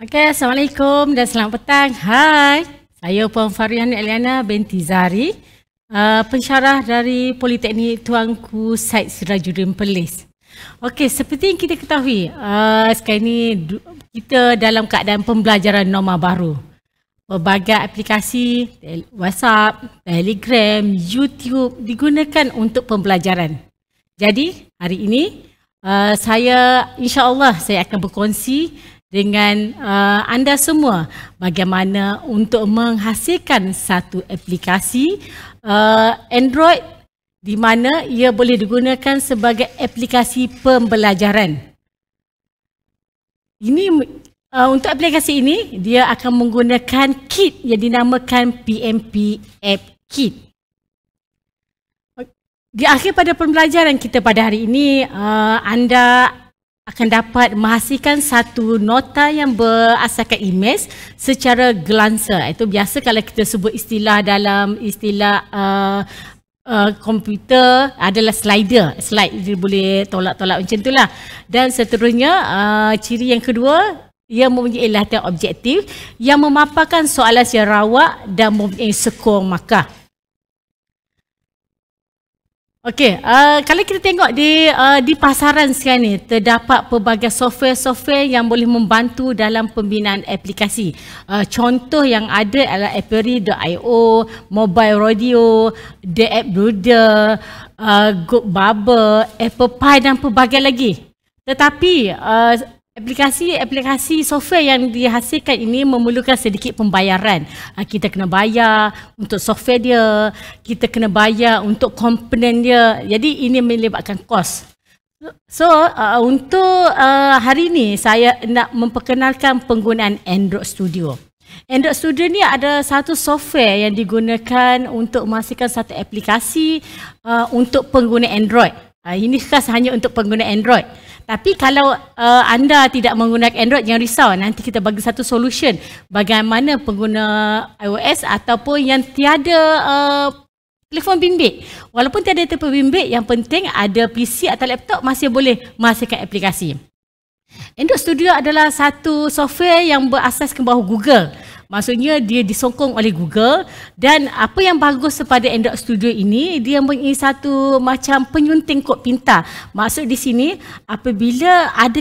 Okay, Assalamualaikum dan selamat petang. Hai, saya Puan Farihan Eliana binti Zahari, pensyarah dari Politeknik Tuanku Syed Sirajuddin Perlis. Okey, seperti yang kita ketahui, sekarang ini kita dalam keadaan pembelajaran norma baru. Pelbagai aplikasi, WhatsApp, Telegram, YouTube digunakan untuk pembelajaran. Jadi, hari ini insya-Allah saya akan berkongsi dengan anda semua bagaimana untuk menghasilkan satu aplikasi Android di mana ia boleh digunakan sebagai aplikasi pembelajaran. Untuk aplikasi ini dia akan menggunakan kit yang dinamakan PMP App Kit. Di akhir pada pembelajaran kita pada hari ini, anda akan dapat menghasilkan satu nota yang berasaskan imej secara glancer. Itu biasa kalau kita sebut istilah dalam istilah komputer adalah slider. Slide dia boleh tolak-tolak macam itulah. Dan seterusnya, ciri yang kedua, ia mempunyai latihan objektif yang memaparkan soalan secara rawak dan mempunyai skor markah. Okey, kalau kita tengok di pasaran sekarang ni, terdapat pelbagai software-software yang boleh membantu dalam pembinaan aplikasi. Contoh yang ada adalah Aperry.io, Mobile Radio, The App Builder, GoodBubble, Apple Pie dan pelbagai lagi. Tetapi aplikasi software yang dihasilkan ini memerlukan sedikit pembayaran. Kita kena bayar untuk software dia, kita kena bayar untuk komponen dia. Jadi ini melibatkan kos. So, untuk hari ini saya nak memperkenalkan penggunaan Android Studio. Android Studio ni ada satu software yang digunakan untuk menghasilkan satu aplikasi untuk pengguna Android. Ini khas hanya untuk pengguna Android. Tapi kalau anda tidak menggunakan Android, jangan risau. Nanti kita bagi satu solution bagaimana pengguna iOS ataupun yang tiada telefon bimbit. Walaupun tiada telefon bimbit, yang penting ada PC atau laptop masih boleh menghasilkan aplikasi. Android Studio adalah satu software yang berasaskan bawah Google. Maksudnya dia disokong oleh Google, dan apa yang bagus pada Android Studio ini, dia mempunyai satu macam penyunting kod pintar. Maksud di sini, apabila ada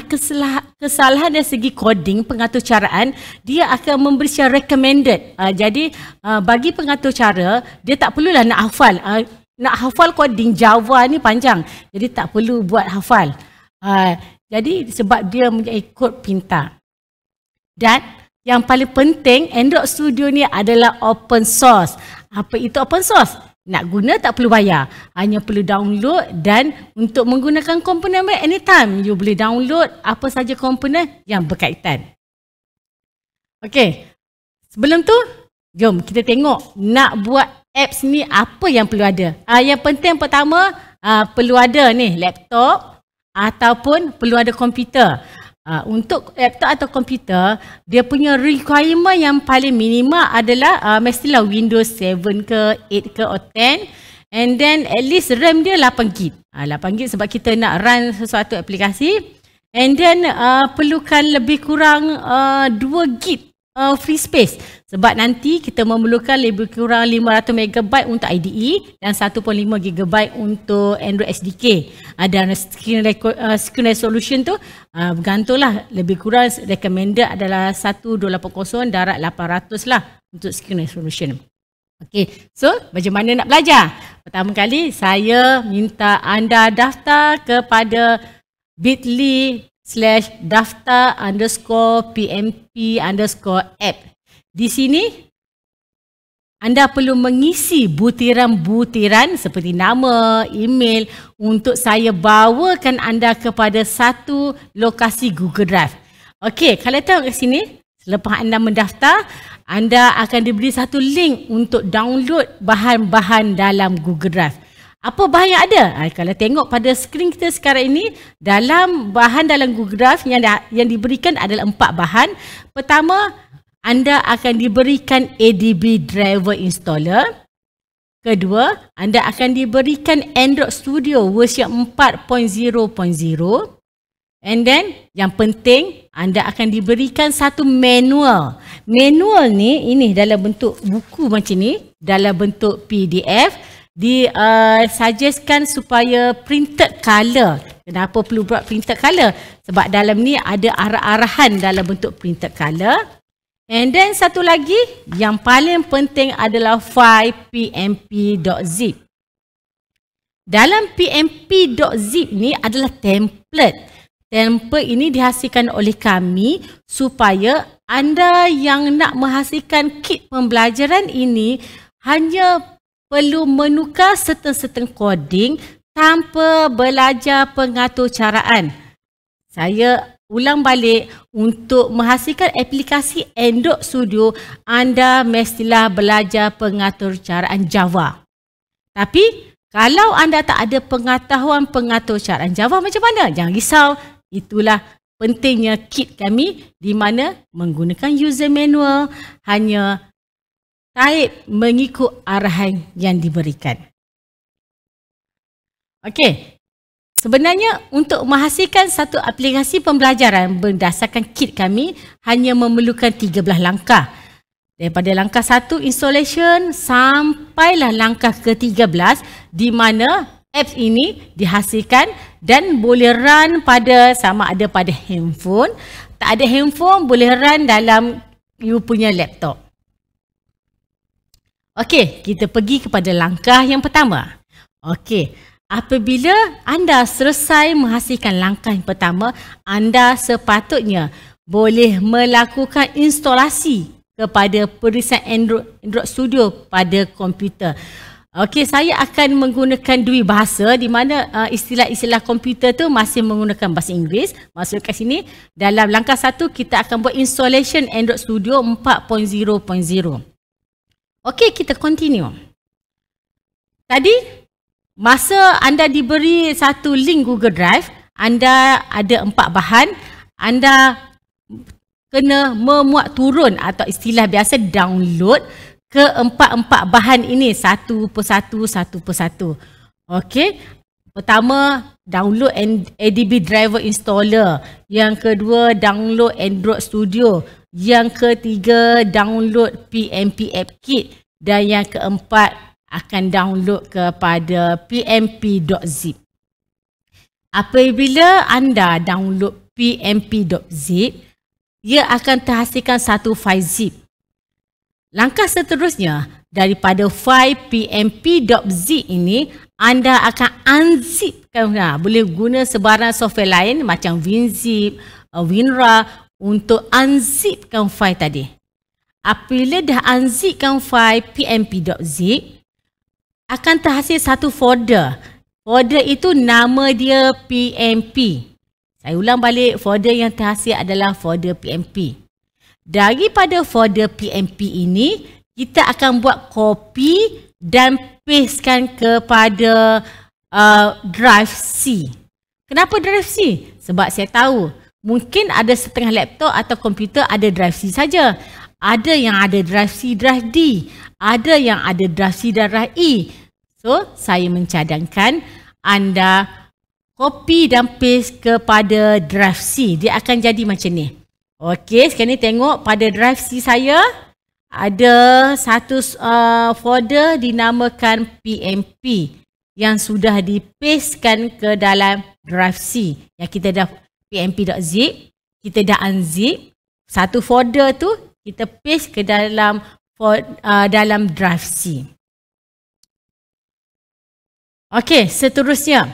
kesalahan dari segi coding, pengatur caraan, dia akan memberi secara recommended. Jadi bagi pengatur cara, dia tak perlulah nak hafal. Nak hafal coding Java ni panjang, jadi tak perlu buat hafal. Jadi sebab dia mempunyai kod pintar. Dan yang paling penting, Android Studio ni adalah open source. Apa itu open source? Nak guna tak perlu bayar. Hanya perlu download, dan untuk menggunakan komponen anytime, you boleh download apa saja komponen yang berkaitan. Okey, sebelum tu, jom kita tengok nak buat apps ni apa yang perlu ada. Yang penting pertama, perlu ada ni laptop ataupun perlu ada komputer. Untuk laptop atau komputer, dia punya requirement yang paling minima adalah mestilah Windows 7 ke 8 ke atau 10, and then at least RAM dia 8GB. 8GB sebab kita nak run sesuatu aplikasi, and then perlukan lebih kurang 2GB free space sebab nanti kita memerlukan lebih kurang 500MB untuk IDE dan 1.5GB untuk Android SDK. Dan screen resolution tu bergantunglah, lebih kurang recommended adalah 1280 darab 800 lah untuk screen resolution. Okey, so macam mana nak belajar? Pertama kali saya minta anda daftar kepada bit.ly/daftar_pmp_app. Di sini anda perlu mengisi butiran-butiran seperti nama, email untuk saya bawakan anda kepada satu lokasi Google Drive. Okey, kalau tengok ke sini, selepas anda mendaftar, anda akan diberi satu link untuk download bahan-bahan dalam Google Drive. Apa bahan yang ada? Kalau tengok pada skrin kita sekarang ini, dalam bahan dalam Google Drive yang diberikan adalah 4 bahan. Pertama, anda akan diberikan ADB Driver Installer. Kedua, anda akan diberikan Android Studio versi 4.0.0. And then yang penting anda akan diberikan satu manual. Manual ni ini dalam bentuk buku macam ni, dalam bentuk PDF. Suggestkan supaya printed colour. Kenapa perlu buat printed colour? Sebab dalam ni ada arah-arahan dalam bentuk printed colour. And then satu lagi yang paling penting adalah file pmp.zip. Dalam pmp.zip ni adalah template. Template ini dihasilkan oleh kami supaya anda yang nak menghasilkan kit pembelajaran ini hanya perlu menukar certain coding tanpa belajar pengaturcaraan. Saya ulang balik, untuk menghasilkan aplikasi Android Studio, anda mestilah belajar pengaturcaraan Java. Tapi kalau anda tak ada pengetahuan pengaturcaraan Java, macam mana? Jangan risau, itulah pentingnya kit kami di mana menggunakan user manual, hanya taip mengikut arahan yang diberikan. Okey. Sebenarnya untuk menghasilkan satu aplikasi pembelajaran berdasarkan kit kami hanya memerlukan 13 langkah. Daripada langkah 1 installation sampailah langkah ke-13 di mana apps ini dihasilkan dan boleh run pada sama ada pada handphone, tak ada handphone boleh run dalam you punya laptop. Okey, kita pergi kepada langkah yang pertama. Okey, apabila anda selesai menghasilkan langkah yang pertama, anda sepatutnya boleh melakukan instalasi kepada periset Android Studio pada komputer. Okey, saya akan menggunakan dua bahasa di mana istilah-istilah komputer tu masih menggunakan bahasa Inggeris. Masuk kat sini, dalam langkah 1 kita akan buat installation Android Studio 4.0.0. Okey, kita continue. Tadi, masa anda diberi satu link Google Drive, anda ada 4 bahan, anda kena memuat turun atau istilah biasa download ke 4 bahan ini satu persatu. Okey, pertama download ADB driver installer, yang kedua download Android Studio, yang ketiga download PMP App Kit, dan yang keempat akan download kepada pmp.zip. Apabila anda download pmp.zip, ia akan terhasilkan satu file zip. Langkah seterusnya, daripada file pmp.zip ini, anda akan unzipkan. Boleh guna sebarang software lain macam WinZip, WinRAR untuk unzipkan file tadi. Apabila dah unzipkan file pmp.zip, akan terhasil satu folder. Folder itu nama dia PMP. Saya ulang balik, folder yang terhasil adalah folder PMP. Daripada folder PMP ini, kita akan buat copy dan pastekan kepada drive C. Kenapa drive C? Sebab saya tahu mungkin ada setengah laptop atau komputer ada drive C saja. Ada yang ada drive C, drive D. Ada yang ada drive C dan drive E. So, saya mencadangkan anda copy dan paste kepada drive C. Dia akan jadi macam ni. Okey, sekarang ni tengok pada drive C saya ada satu folder dinamakan PMP yang sudah dipastekan ke dalam drive C. Yang kita dah pmp.zip, kita dah unzip. Satu folder tu kita paste ke dalam drive C. Okey, seterusnya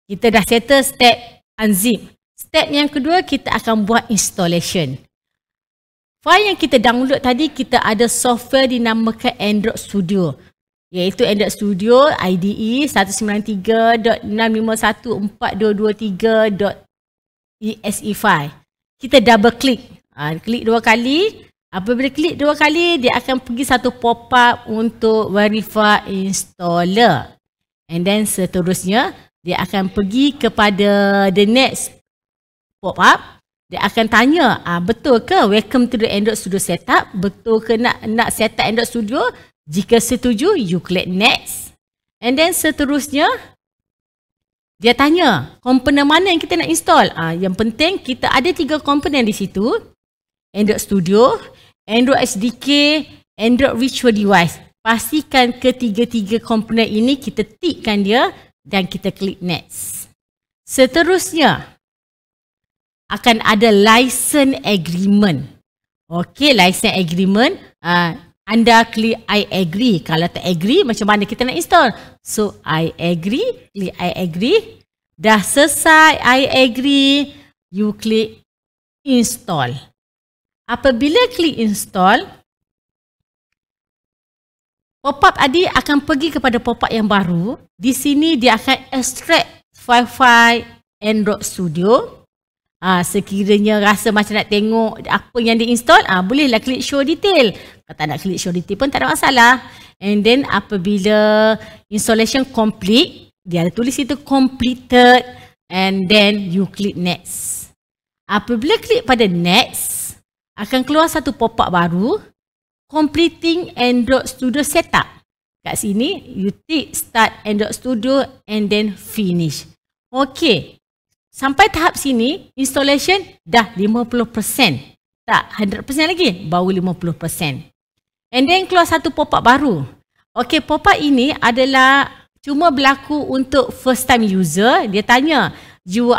kita dah settle step unzip. Step yang kedua, kita akan buat installation. File yang kita download tadi, kita ada software dinamakan Android Studio. Iaitu Android Studio IDE 193.651.4223.exe file. Kita double klik. Klik 2 kali. Apabila klik 2 kali, dia akan pergi satu pop-up untuk verify installer. And then seterusnya, dia akan pergi kepada the next pop-up. Dia akan tanya, betul ke welcome to the Android Studio setup? Betul ke nak set up Android Studio? Jika setuju, you klik next. And then seterusnya, Dia tanya, komponen mana yang kita nak install? Yang penting kita ada 3 komponen di situ. Android Studio, Android SDK, Android Virtual Device. Pastikan ketiga-tiga komponen ini kita tikkan dia dan kita klik next. Seterusnya, akan ada license agreement. Okey, license agreement. Anda klik I agree. Kalau tak agree, macam mana kita nak install? So, I agree. Klik I agree. Dah selesai I agree. You klik install. Apabila klik install, pop-up tadi akan pergi kepada pop-up yang baru. Di sini dia akan extract file-file Android Studio. Sekiranya rasa macam nak tengok apa yang diinstall, bolehlah klik show detail. Kalau tak nak klik show detail pun tak ada masalah. And then apabila installation complete, dia ada tulis itu completed, and then you klik next. Apabila klik pada next, akan keluar satu pop-up baru, completing Android Studio setup. Kat sini you tick start Android Studio and then finish. Okey. Sampai tahap sini, installation dah 50%. Tak, 100% lagi, baru 50%. And then keluar satu pop-up baru. Okey, pop-up ini adalah cuma berlaku untuk first time user. Dia tanya, you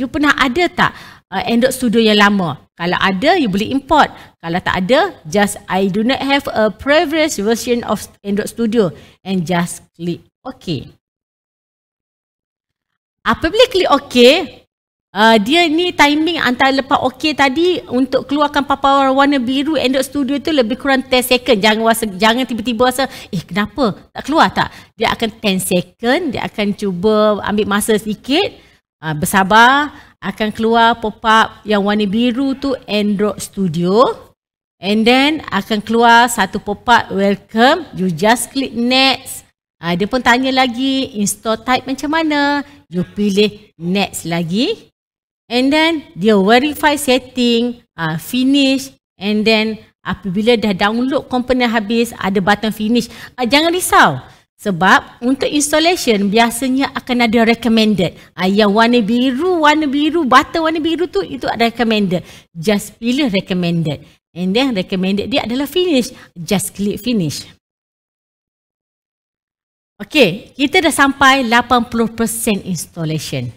pernah ada tak Android Studio yang lama? Kalau ada, you boleh import. Kalau tak ada, just I do not have a previous version of Android Studio. And just click OK. Apabila klik OK, dia ni timing antara lepas OK tadi untuk keluarkan paparan warna biru Android Studio tu lebih kurang 10 second. Jangan tiba-tiba rasa, kenapa? Tak keluar tak? Dia akan 10 second, dia akan cuba ambil masa sedikit. Bersabar, akan keluar pop-up yang warna biru tu Android Studio. And then akan keluar satu pop-up welcome, you just click next. Dia pun tanya lagi, install type macam mana? You pilih next lagi. And then dia verify setting, finish. And then apabila dah download komponen habis, ada button finish. Jangan risau. Sebab untuk installation biasanya akan ada recommended. Yang warna biru, button warna biru tu, itu ada recommended. Just pilih recommended. And then recommended dia adalah finish. Just click finish. Okey, kita dah sampai 80% installation.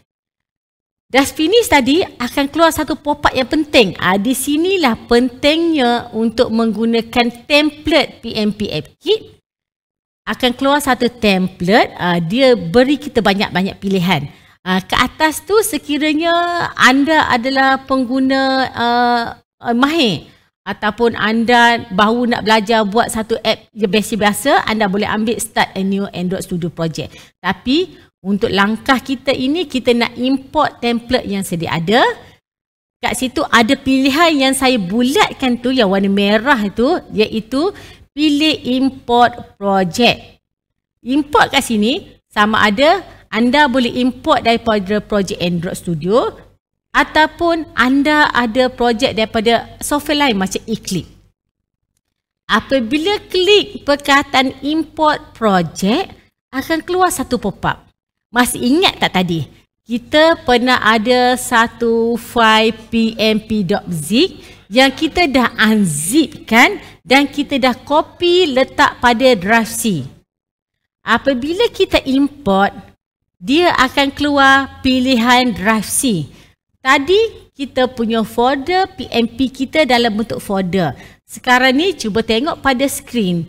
Dah finish tadi, akan keluar satu pop-up yang penting. Di sinilah pentingnya untuk menggunakan template PMP App Kit. Akan keluar satu template, dia beri kita banyak-banyak pilihan. Ke atas tu sekiranya anda adalah pengguna mahir, ataupun anda baru nak belajar buat satu app yang biasa-biasa, anda boleh ambil start a new Android Studio project. Tapi untuk langkah kita ini, kita nak import template yang sedia ada. Kat situ ada pilihan yang saya bulatkan tu, yang warna merah itu, iaitu pilih import project. Import kat sini sama ada anda boleh import daripada project Android Studio, ataupun anda ada projek daripada software lain macam Eclipse. Apabila klik perkataan import project, akan keluar satu pop-up. Masih ingat tak tadi? Kita pernah ada satu file pmp.zip yang kita dah unzipkan dan kita dah copy letak pada drive C. Apabila kita import, dia akan keluar pilihan drive C. Tadi kita punya folder PMP kita dalam bentuk folder. Sekarang ni cuba tengok pada skrin.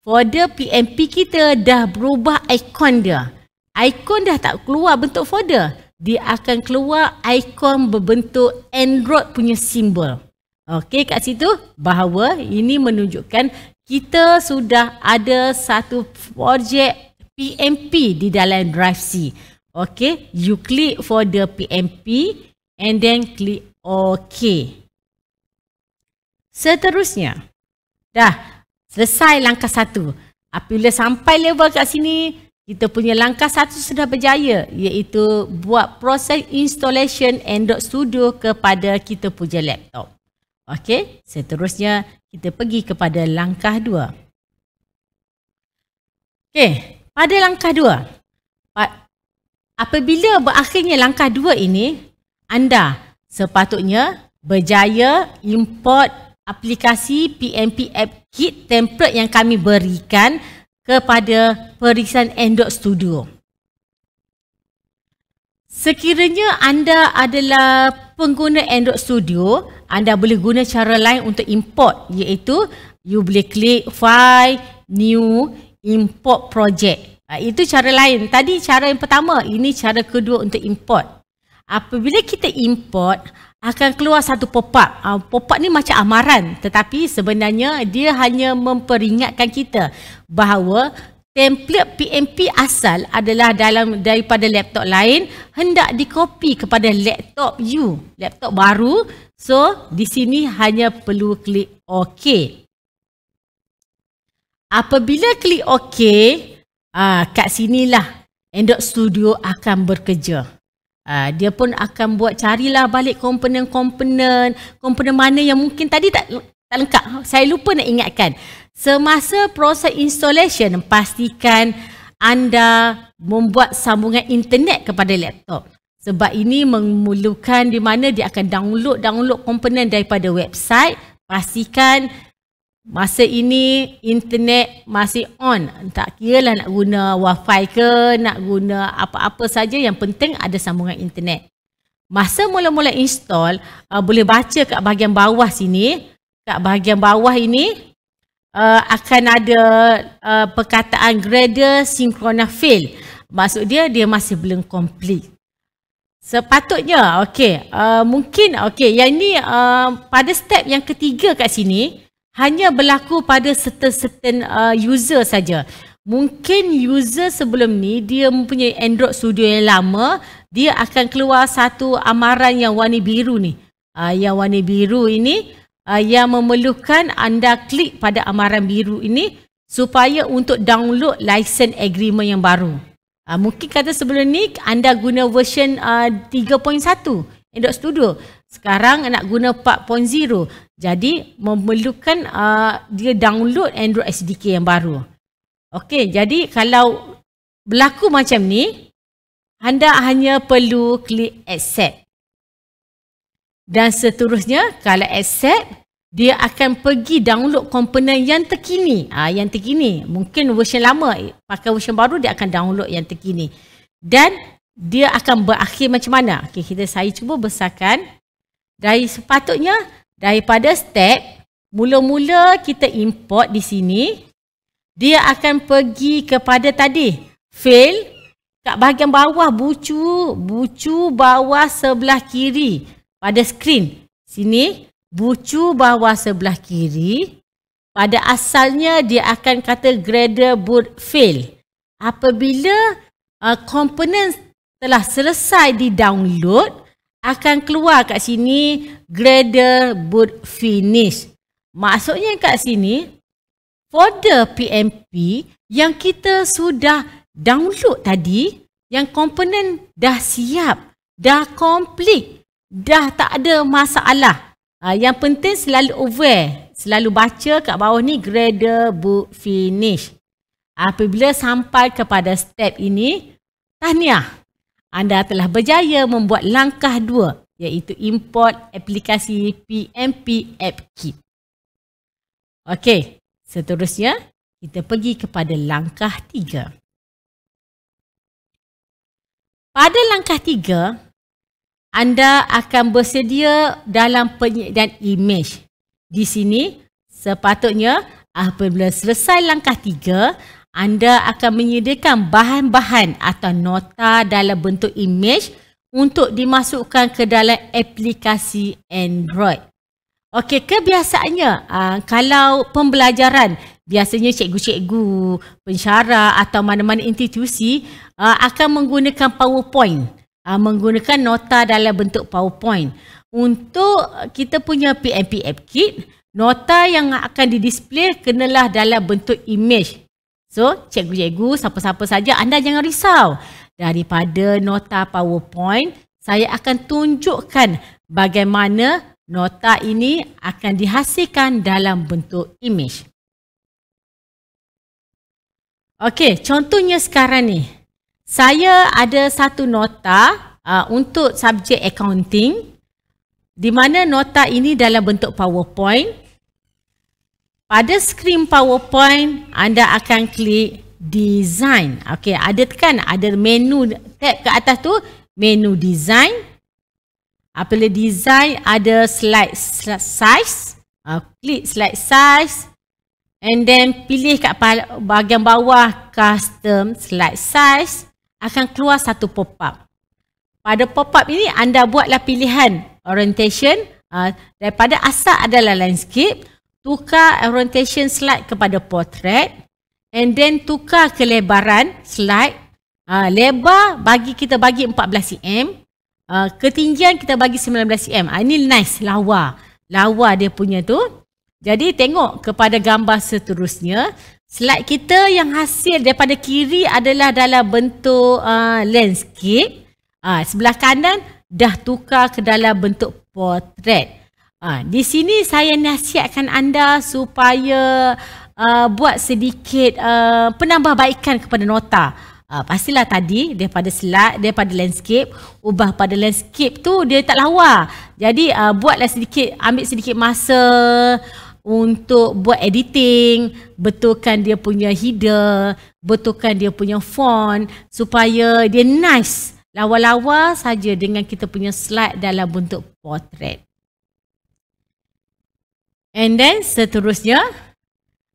Folder PMP kita dah berubah ikon dia. Ikon dah tak keluar bentuk folder. Dia akan keluar ikon berbentuk Android punya simbol. Okey, kat situ bahawa ini menunjukkan kita sudah ada satu projek PMP di dalam drive C. Okey, you klik folder PMP. And then klik OK. Seterusnya, dah selesai langkah 1. Apabila sampai level kat sini, kita punya langkah 1 sudah berjaya, iaitu buat proses installation Android Studio kepada kita punya laptop. Okey, seterusnya kita pergi kepada langkah 2. Okey, pada langkah 2, Apabila berakhirnya langkah 2 ini, anda sepatutnya berjaya import aplikasi PMP App Kit template yang kami berikan kepada periksaan Android Studio. Sekiranya anda adalah pengguna Android Studio, anda boleh guna cara lain untuk import, iaitu you boleh klik File, New, Import Project. Itu cara lain. Tadi cara yang pertama, ini cara kedua untuk import. Apabila kita import, akan keluar satu pop-up. Pop-up ni macam amaran, tetapi sebenarnya dia hanya memperingatkan kita bahawa template PMP asal adalah daripada laptop lain, hendak dikopi kepada laptop you, laptop baru. So, di sini hanya perlu klik OK. Apabila klik OK, kat sinilah Android Studio akan bekerja. Dia pun akan buat carilah balik komponen mana yang mungkin tadi tak lengkap. Saya lupa nak ingatkan. Semasa proses installation, pastikan anda membuat sambungan internet kepada laptop. Sebab ini memerlukan di mana dia akan download komponen daripada website. Pastikan masa ini internet masih on. Tak kira lah nak guna wifi ke, nak guna apa-apa saja, yang penting ada sambungan internet. Masa mula-mula install, boleh baca kat bahagian bawah sini. Kat bahagian bawah ini akan ada perkataan Gradle Synchrona fail. Maksud dia masih belum complete. Sepatutnya, mungkin, yang ni pada step yang ketiga kat sini, hanya berlaku pada certain user saja. Mungkin user sebelum ni dia mempunyai Android Studio yang lama, dia akan keluar satu amaran yang warna biru ni. Yang warna biru ini yang memerlukan anda klik pada amaran biru ini supaya untuk download license agreement yang baru. Mungkin kata sebelum ni anda guna version 3.1 Android Studio. Sekarang nak guna 4.0. Jadi memerlukan dia download Android SDK yang baru. Okey, jadi kalau berlaku macam ni, anda hanya perlu klik accept. Dan seterusnya, kalau accept, dia akan pergi download komponen yang terkini. Yang terkini, mungkin version lama, pakai version baru dia akan download yang terkini. Dan dia akan berakhir macam mana? Okey, saya cuba besarkan. Sepatutnya daripada step mula-mula kita import di sini, dia akan pergi kepada tadi fail, kat bahagian bawah bucu bawah sebelah kiri pada skrin sini, bucu bawah sebelah kiri. Pada asalnya dia akan kata Gradle boot fail. Apabila komponen telah selesai di download, akan keluar kat sini Gradle boot finish. Maksudnya kat sini folder PMP yang kita sudah download tadi, yang komponen dah siap, dah complete, dah tak ada masalah. Yang penting selalu aware, selalu baca kat bawah ni Gradle boot finish. Apabila sampai kepada step ini, tahniah, anda telah berjaya membuat langkah 2, iaitu import aplikasi PMP App Kit. Okey, seterusnya kita pergi kepada langkah 3. Pada langkah 3, anda akan bersedia dalam penyediaan imej. Di sini, sepatutnya apabila selesai langkah 3, anda akan menyediakan bahan-bahan atau nota dalam bentuk imej untuk dimasukkan ke dalam aplikasi Android. Okey, kebiasaannya kalau pembelajaran, biasanya cikgu-cikgu, pensyarah atau mana-mana institusi akan menggunakan PowerPoint, menggunakan nota dalam bentuk PowerPoint. Untuk kita punya PMP App Kit, nota yang akan didisplay kenalah dalam bentuk imej. So, cikgu-cikgu, siapa-siapa saja, anda jangan risau. Daripada nota PowerPoint, saya akan tunjukkan bagaimana nota ini akan dihasilkan dalam bentuk imej. Okey, contohnya sekarang ni. saya ada satu nota untuk subjek accounting, di mana nota ini dalam bentuk PowerPoint. Pada skrin PowerPoint, anda akan klik design. Okey, ada menu tab ke atas tu, menu design. Apabila design ada slide size, klik slide size and then pilih kat bahagian bawah custom slide size, akan keluar satu pop-up. Pada pop-up ini anda buatlah pilihan orientation, daripada asal adalah landscape, tukar orientation slide kepada portrait and then tukar kelebaran slide. Lebar kita bagi 14 cm, ketinggian kita bagi 19 cm. Ini nice, lawa dia punya tu. Jadi tengok kepada gambar seterusnya, slide kita yang hasil daripada kiri adalah dalam bentuk landscape, sebelah kanan dah tukar ke dalam bentuk portrait. Di sini saya nasihatkan anda supaya buat sedikit penambahbaikan kepada nota. Pastilah tadi daripada slide, daripada landscape, ubah pada landscape tu dia tak lawa. Jadi buatlah sedikit, ambil sedikit masa untuk buat editing, betulkan dia punya header, betulkan dia punya font supaya dia nice, lawa-lawa saja dengan kita punya slide dalam bentuk portrait. And then seterusnya,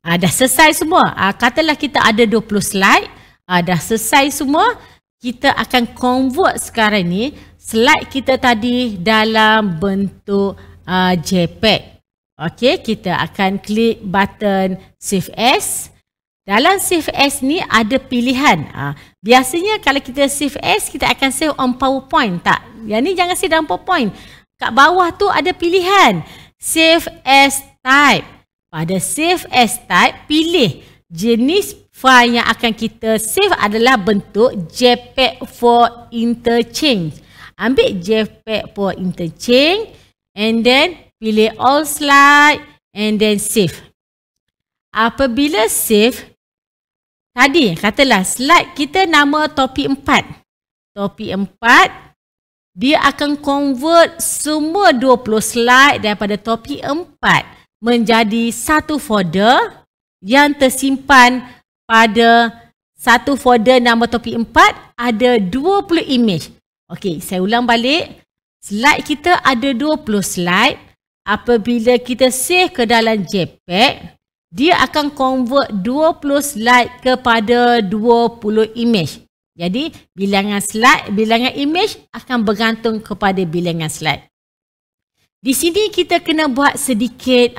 dah selesai semua. Katalah kita ada 20 slide, dah selesai semua. Kita akan convert sekarang ni slide kita tadi dalam bentuk JPEG. Okey, kita akan klik button Save As. Dalam Save As ni ada pilihan. Biasanya kalau kita Save As, kita akan save on PowerPoint. Tak, yang ni jangan save dalam PowerPoint. Kat bawah tu ada pilihan Save As Type. Pada Save As Type, pilih jenis file yang akan kita save adalah bentuk JPEG for interchange. Ambil JPEG for interchange and then pilih all slide and then save. Apabila save, tadi katalah slide kita nama topik 4. Topik 4, dia akan convert semua 20 slide daripada topik 4 menjadi satu folder yang tersimpan pada satu folder nama topik 4 ada 20 image. Okey, saya ulang balik. Slide kita ada 20 slide. Apabila kita save ke dalam JPEG, dia akan convert 20 slide kepada 20 image. Jadi bilangan slide, bilangan image akan bergantung kepada bilangan slide. Di sini kita kena buat sedikit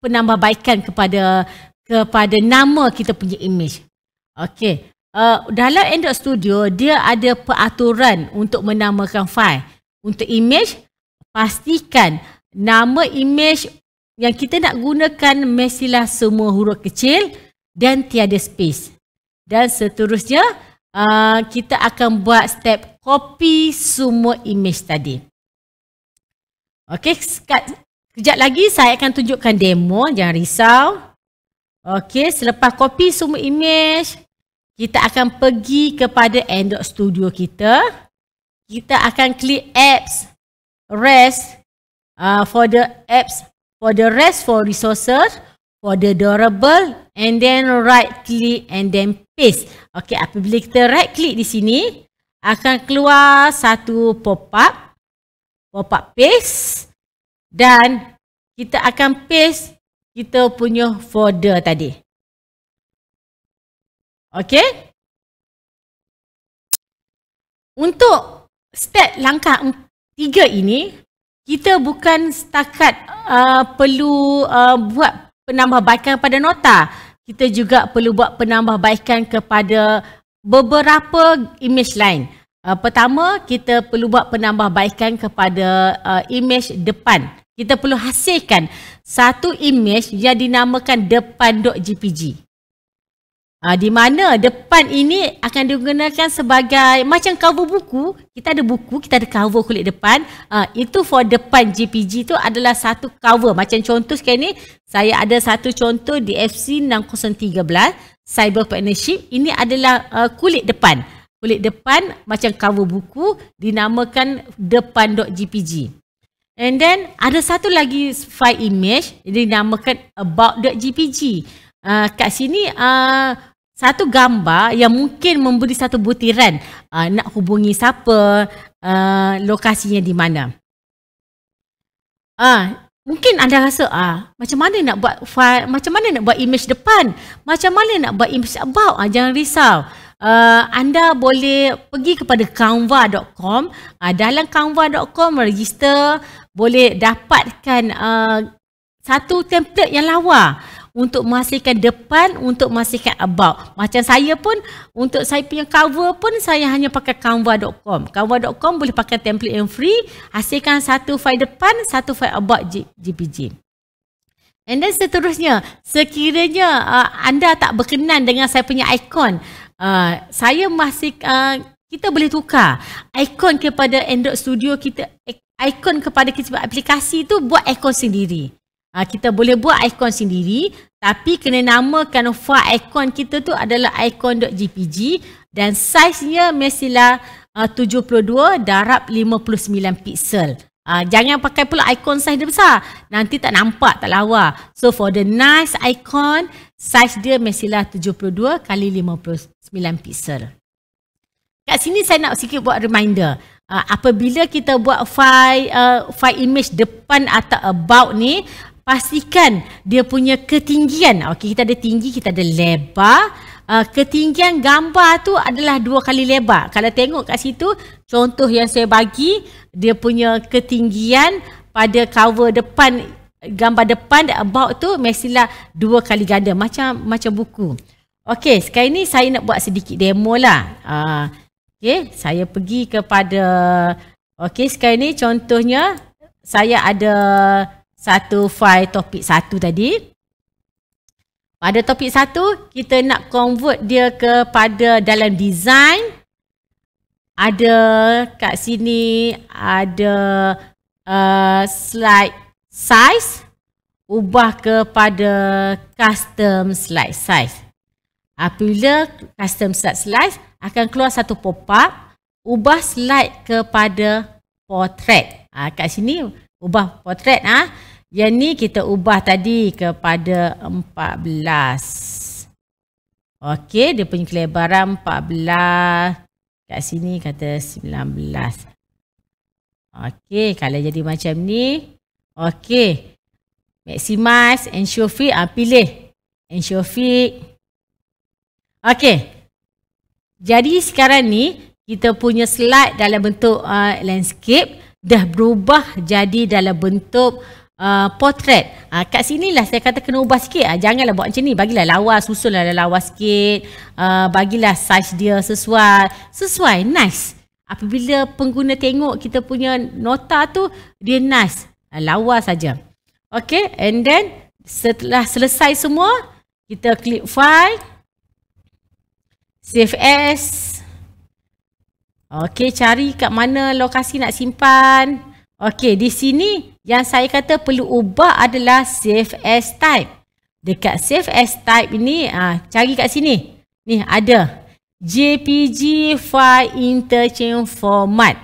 penambahbaikan kepada nama kita punya image. Okey. Dalam Android Studio dia ada peraturan untuk menamakan file. Untuk image, pastikan nama image yang kita nak gunakan mestilah semua huruf kecil dan tiada space. Dan seterusnya kita akan buat step copy semua image tadi. Okey, kejap lagi saya akan tunjukkan demo, jangan risau. Okey, selepas copy semua image, kita akan pergi kepada Android Studio kita. Kita akan klik apps, rest, for the apps, for the rest for resources, for the durable, and then right click and then paste. Okey, apabila kita right click di sini, akan keluar satu pop-up paste, dan kita akan paste kita punya folder tadi. Okey. Untuk step langkah 3 ini, kita bukan setakat perlu buat penambahbaikan pada nota. Kita juga perlu buat penambahbaikan kepada beberapa image lain. Pertama, kita perlu buat penambahbaikan kepada image depan. Kita perlu hasilkan satu image yang dinamakan depan.jpg. Di mana depan ini akan digunakan sebagai macam cover buku. Kita ada buku, kita ada cover kulit depan. Itu for depan JPG tu adalah satu cover. Macam contoh sekarang ni, saya ada satu contoh di FC 6013 Cyber Partnership. Ini adalah kulit depan. kulit depan macam cover buku dinamakan depan.jpg. And then ada satu lagi file image dinamakan about.jpg. Kat sini satu gambar yang mungkin memberi satu butiran nak hubungi siapa, lokasinya di mana. Mungkin anda rasa macam mana nak buat file, macam mana nak buat image depan, macam mana nak buat image about. Jangan risau. Anda boleh pergi kepada canva.com. Dalam canva.com register, boleh dapatkan satu template yang lawa untuk menghasilkan depan, untuk menghasilkan about. Macam saya pun, untuk saya punya cover pun saya hanya pakai canva.com. Canva.com boleh pakai template yang free, hasilkan satu file depan, satu file about JPG. And then seterusnya, sekiranya anda tak berkenan dengan saya punya ikon, saya masih kita boleh tukar ikon kepada Android Studio kita, ikon kepada kita aplikasi tu buat ikon sendiri. Kita boleh buat ikon sendiri, tapi kena namakan file ikon kita tu adalah icon.jpg dan saiznya mestilah 72 darab 59 pixel. Jangan pakai pula ikon saiz dia besar, nanti tak nampak, tak lawa. So for the nice icon, saiz dia mestilah 72 kali 59 pixel. Kat sini saya nak sikit buat reminder. Apabila kita buat file image depan atau about ni, pastikan dia punya ketinggian. Okey, kita ada tinggi, kita ada lebar. Ketinggian gambar tu adalah 2 kali lebar. Kalau tengok kat situ, contoh yang saya bagi, dia punya ketinggian pada cover depan, gambar depan about tu mestilah 2 kali ganda, macam buku. Okey, sekarang ni saya nak buat sedikit demo lah. Okey, saya pergi kepada, okey, sekarang ni contohnya saya ada satu file topik 1 tadi. Pada topik 1, kita nak convert dia kepada dalam design. Ada kat sini, ada slide size. Ubah kepada custom slide size. Apabila custom slide size, akan keluar satu pop-up. Ubah slide kepada portrait. Kat sini, ubah portrait. Yang ni kita ubah tadi kepada 14. Okey, dia punya kelebaran 14. Kat sini kata 19. Okey, kalau jadi macam ni. Okey. Maximize, ensure fit. Pilih ensure fit. Okey. Jadi sekarang ni, kita punya slide dalam bentuk landscape dah berubah jadi dalam bentuk portrait. Kat sini lah saya kata kena ubah sikit. Janganlah buat macam ni. Bagilah lawa, susunlah lawa sikit. Bagilah size dia sesuai, nice. Apabila pengguna tengok kita punya nota tu, dia nice. Lawa saja. Okay, and then setelah selesai semua, kita klik file. Save as. Okay, cari kat mana lokasi nak simpan. Okay, di sini yang saya kata perlu ubah adalah save as type. Dekat save as type ini, cari kat sini. Ni ada JPG file interchange format.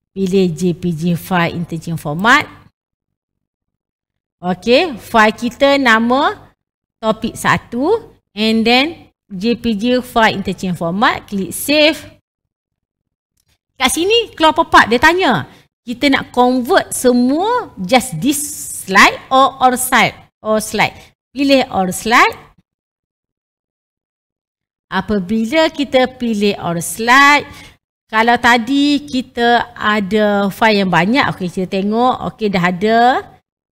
Pilih JPG file interchange format. Okey, file kita nama topik 1 and then JPG file interchange format, klik save. Kat sini keluar pop-up, dia tanya, kita nak convert semua just this slide or slide. Pilih all slide. Apabila kita pilih all slide, kalau tadi kita ada file yang banyak, okey, kita tengok, okey, dah ada,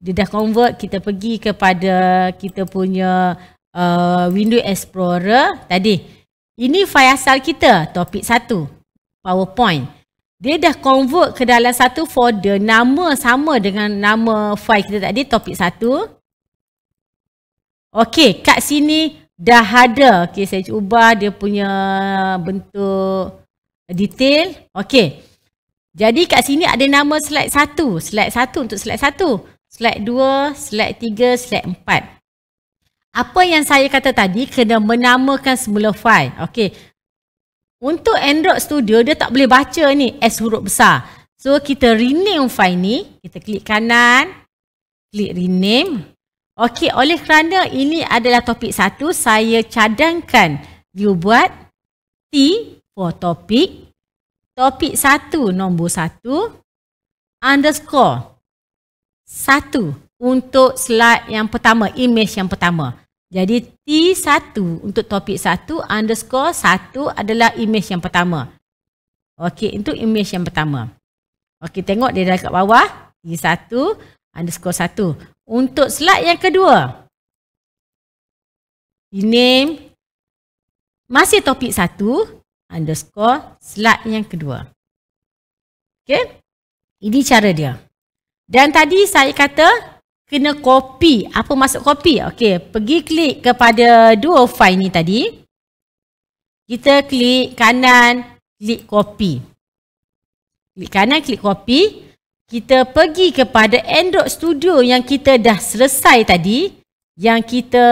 dia dah convert. Kita pergi kepada kita punya window explorer tadi. Ini file asal kita, topik 1, PowerPoint. Dia dah convert ke dalam satu folder, nama sama dengan nama file kita tadi, topik 1. Okey, kat sini dah ada. Okey, saya ubah dia punya bentuk detail. Okey. Jadi kat sini ada nama slide 1. Slide 1 untuk slide 1. Slide 2, slide 3, slide 4. Apa yang saya kata tadi, kena menamakan semula file. Okey. Untuk Android Studio, dia tak boleh baca ni S huruf besar. So, kita rename file ni. Kita klik kanan. Klik rename. Okey, oleh kerana ini adalah topik 1, saya cadangkan you buat T for topik. Topik 1 nombor 1 underscore 1 untuk slide yang pertama, image yang pertama. Jadi T1 untuk topik 1 underscore 1 adalah image yang pertama. Okey, untuk image yang pertama. Okey, tengok dia dah kat bawah. T1 underscore 1. Untuk slide yang kedua. Rename. Masih topik 1 underscore slide yang kedua. Okey. Ini cara dia. Dan tadi saya kata kena copy. Apa maksud copy? Okey, pergi klik kepada dua file ni tadi. Kita klik kanan, klik copy. Klik kanan, klik copy. Kita pergi kepada Android Studio yang kita dah selesai tadi. Yang kita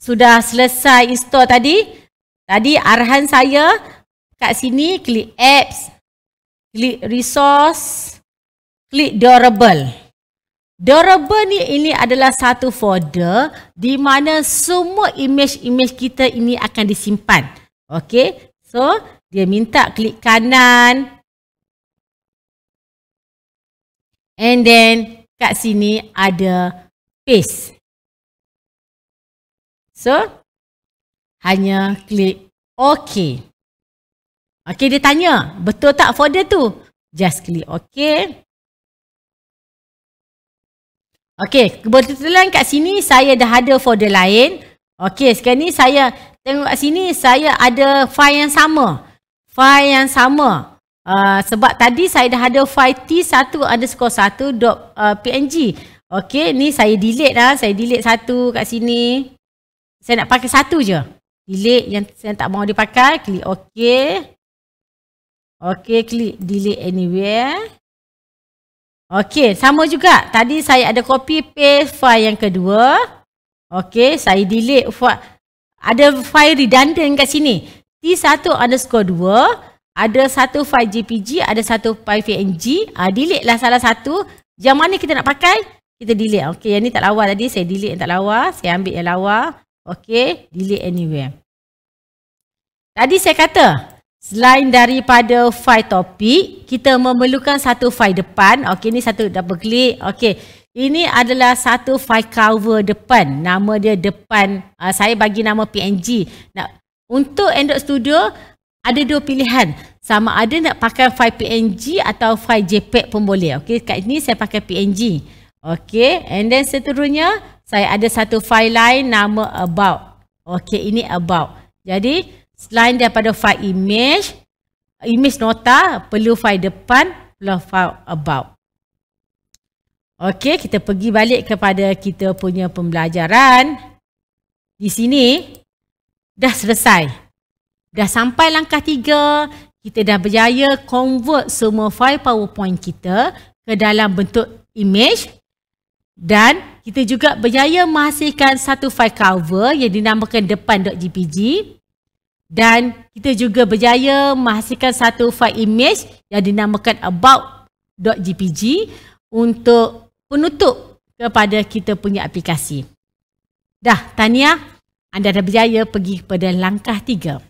sudah selesai install tadi. Tadi arahan saya kat sini klik apps, klik resource, klik durable. Durable ni ini adalah satu folder di mana semua image-image kita ini akan disimpan. Okey. So, dia minta klik kanan. And then kat sini ada paste. So, hanya klik OK. Okey, dia tanya, betul tak folder tu? Just klik OK. Okey, kebetulan kat sini saya dah ada folder lain. Okey, sekarang ni saya tengok kat sini saya ada file yang sama. File yang sama. Sebab tadi saya dah ada file t1_1.png. Okey, ni saya delete lah. Saya delete satu kat sini. Saya nak pakai satu je. Delete yang saya tak mahu dipakai. Klik OK. Okey, klik delete anywhere. Okey, sama juga. Tadi saya ada copy paste file yang kedua. Okey, saya delete file. Ada file redundant kat sini. T1_2. Ada satu file JPG, ada satu file PNG. Delete lah salah satu. Yang mana kita nak pakai, kita delete. Okey, yang ni tak lawa tadi. Saya delete yang tak lawa. Saya ambil yang lawa. Okey, delete anywhere. Tadi saya kata, selain daripada file topik, kita memerlukan satu file depan. Okey, ni satu double klik. Okey, ini adalah satu file cover depan. Nama dia depan. Saya bagi nama PNG. Untuk Android Studio, ada dua pilihan. Sama ada nak pakai file PNG atau file JPEG pun boleh. Okey, kat ini saya pakai PNG. Okey, and then seterusnya, saya ada satu file lain nama about. Okey, ini about. Jadi, selain daripada file image nota, perlu file depan, perlu file about. Okey, kita pergi balik kepada kita punya pembelajaran. Di sini, dah selesai. Dah sampai langkah 3, kita dah berjaya convert semua file PowerPoint kita ke dalam bentuk image. Dan kita juga berjaya menghasilkan satu file cover yang dinamakan depan.jpg. Dan kita juga berjaya menghasilkan satu file image yang dinamakan about.jpg untuk penutup kepada kita punya aplikasi. Dah, tahniah, anda dah berjaya pergi kepada langkah 3.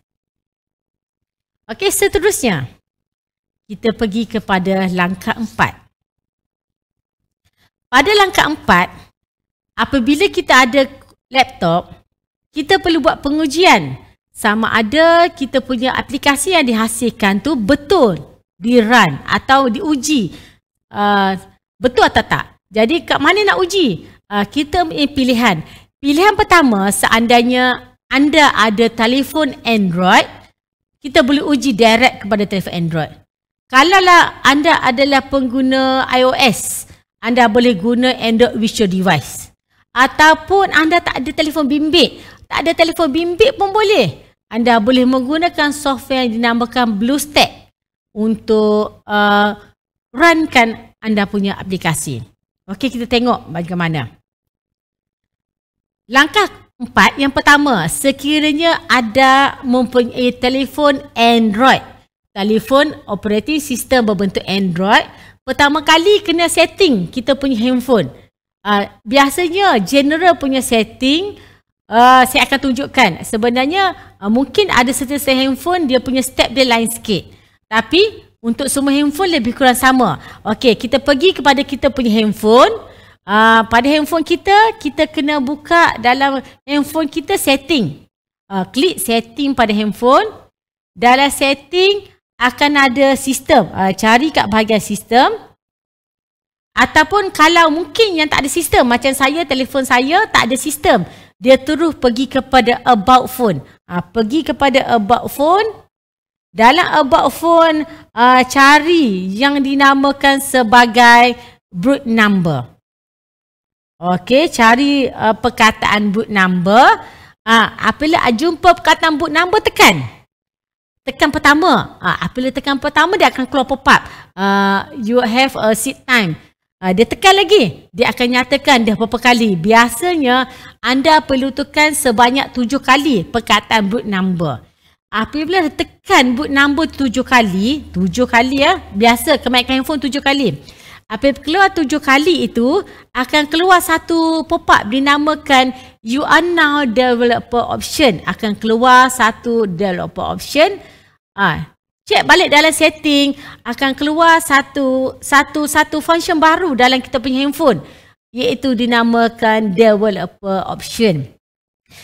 Okey, seterusnya kita pergi kepada langkah 4. Pada langkah 4, apabila kita ada laptop, kita perlu buat pengujian sama ada kita punya aplikasi yang dihasilkan tu betul di-run atau diuji betul atau tak. Jadi kat mana nak uji? Kita punya pilihan. Pilihan pertama, seandainya anda ada telefon Android, kita boleh uji direct kepada telefon Android. Kalaulah anda adalah pengguna iOS, anda boleh guna Android Visual Device. Ataupun anda tak ada telefon bimbit. Tak ada telefon bimbit pun boleh. Anda boleh menggunakan software yang dinamakan BlueStack untuk runkan anda punya aplikasi. Okey, kita tengok bagaimana. Langkah Yang pertama, sekiranya ada mempunyai telefon Android, telefon operating system berbentuk Android, pertama kali kena setting kita punya handphone. Biasanya general punya setting, saya akan tunjukkan. Sebenarnya mungkin ada certain handphone dia punya step dia lain sikit. Tapi untuk semua handphone lebih kurang sama. Okey, kita pergi kepada kita punya handphone. Pada handphone kita kena buka dalam handphone kita setting. Klik setting pada handphone. Dalam setting akan ada sistem. Cari kat bahagian sistem. Ataupun kalau mungkin yang tak ada sistem, macam saya, telefon saya tak ada sistem, dia terus pergi kepada about phone. Pergi kepada about phone. Dalam about phone, cari yang dinamakan sebagai boot number. Okey, cari perkataan boot number. Apabila jumpa perkataan boot number, tekan pertama. Apabila tekan pertama, dia akan keluar pop-up. You have a seat time. Dia tekan lagi. Dia akan nyatakan dah berapa kali. Biasanya, anda perlu tekan sebanyak 7 kali perkataan boot number. Apabila tekan boot number 7 kali biasa kemainkan handphone 7 kali. Apabila keluar 7 kali itu, akan keluar satu pop-up dinamakan You are now developer option. Akan keluar satu developer option. Cek balik dalam setting, akan keluar satu function baru dalam kita punya handphone, iaitu dinamakan developer option.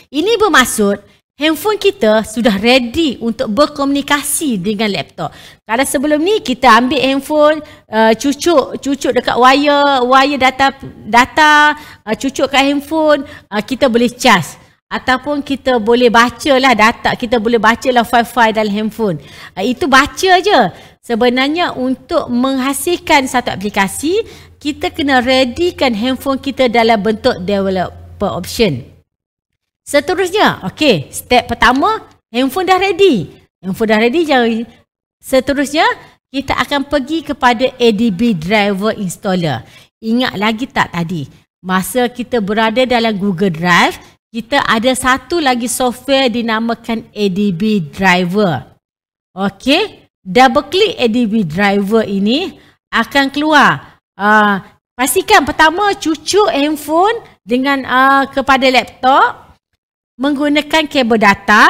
Ini bermaksud handphone kita sudah ready untuk berkomunikasi dengan laptop. Kalau sebelum ni kita ambil handphone, cucuk dekat wire data, cucuk kat handphone, kita boleh charge. Ataupun kita boleh bacalah data, kita boleh bacalah file-file dalam handphone. Itu baca je. Sebenarnya untuk menghasilkan satu aplikasi, kita kena readykan handphone kita dalam bentuk developer option. Seterusnya, okey, step pertama, handphone dah ready. Seterusnya, kita akan pergi kepada ADB driver installer. Ingat lagi tak tadi, masa kita berada dalam Google Drive, kita ada satu lagi software dinamakan ADB driver. Okey, double klik ADB driver ini akan keluar. Pastikan pertama cucuk handphone dengan kepada laptop menggunakan kabel data.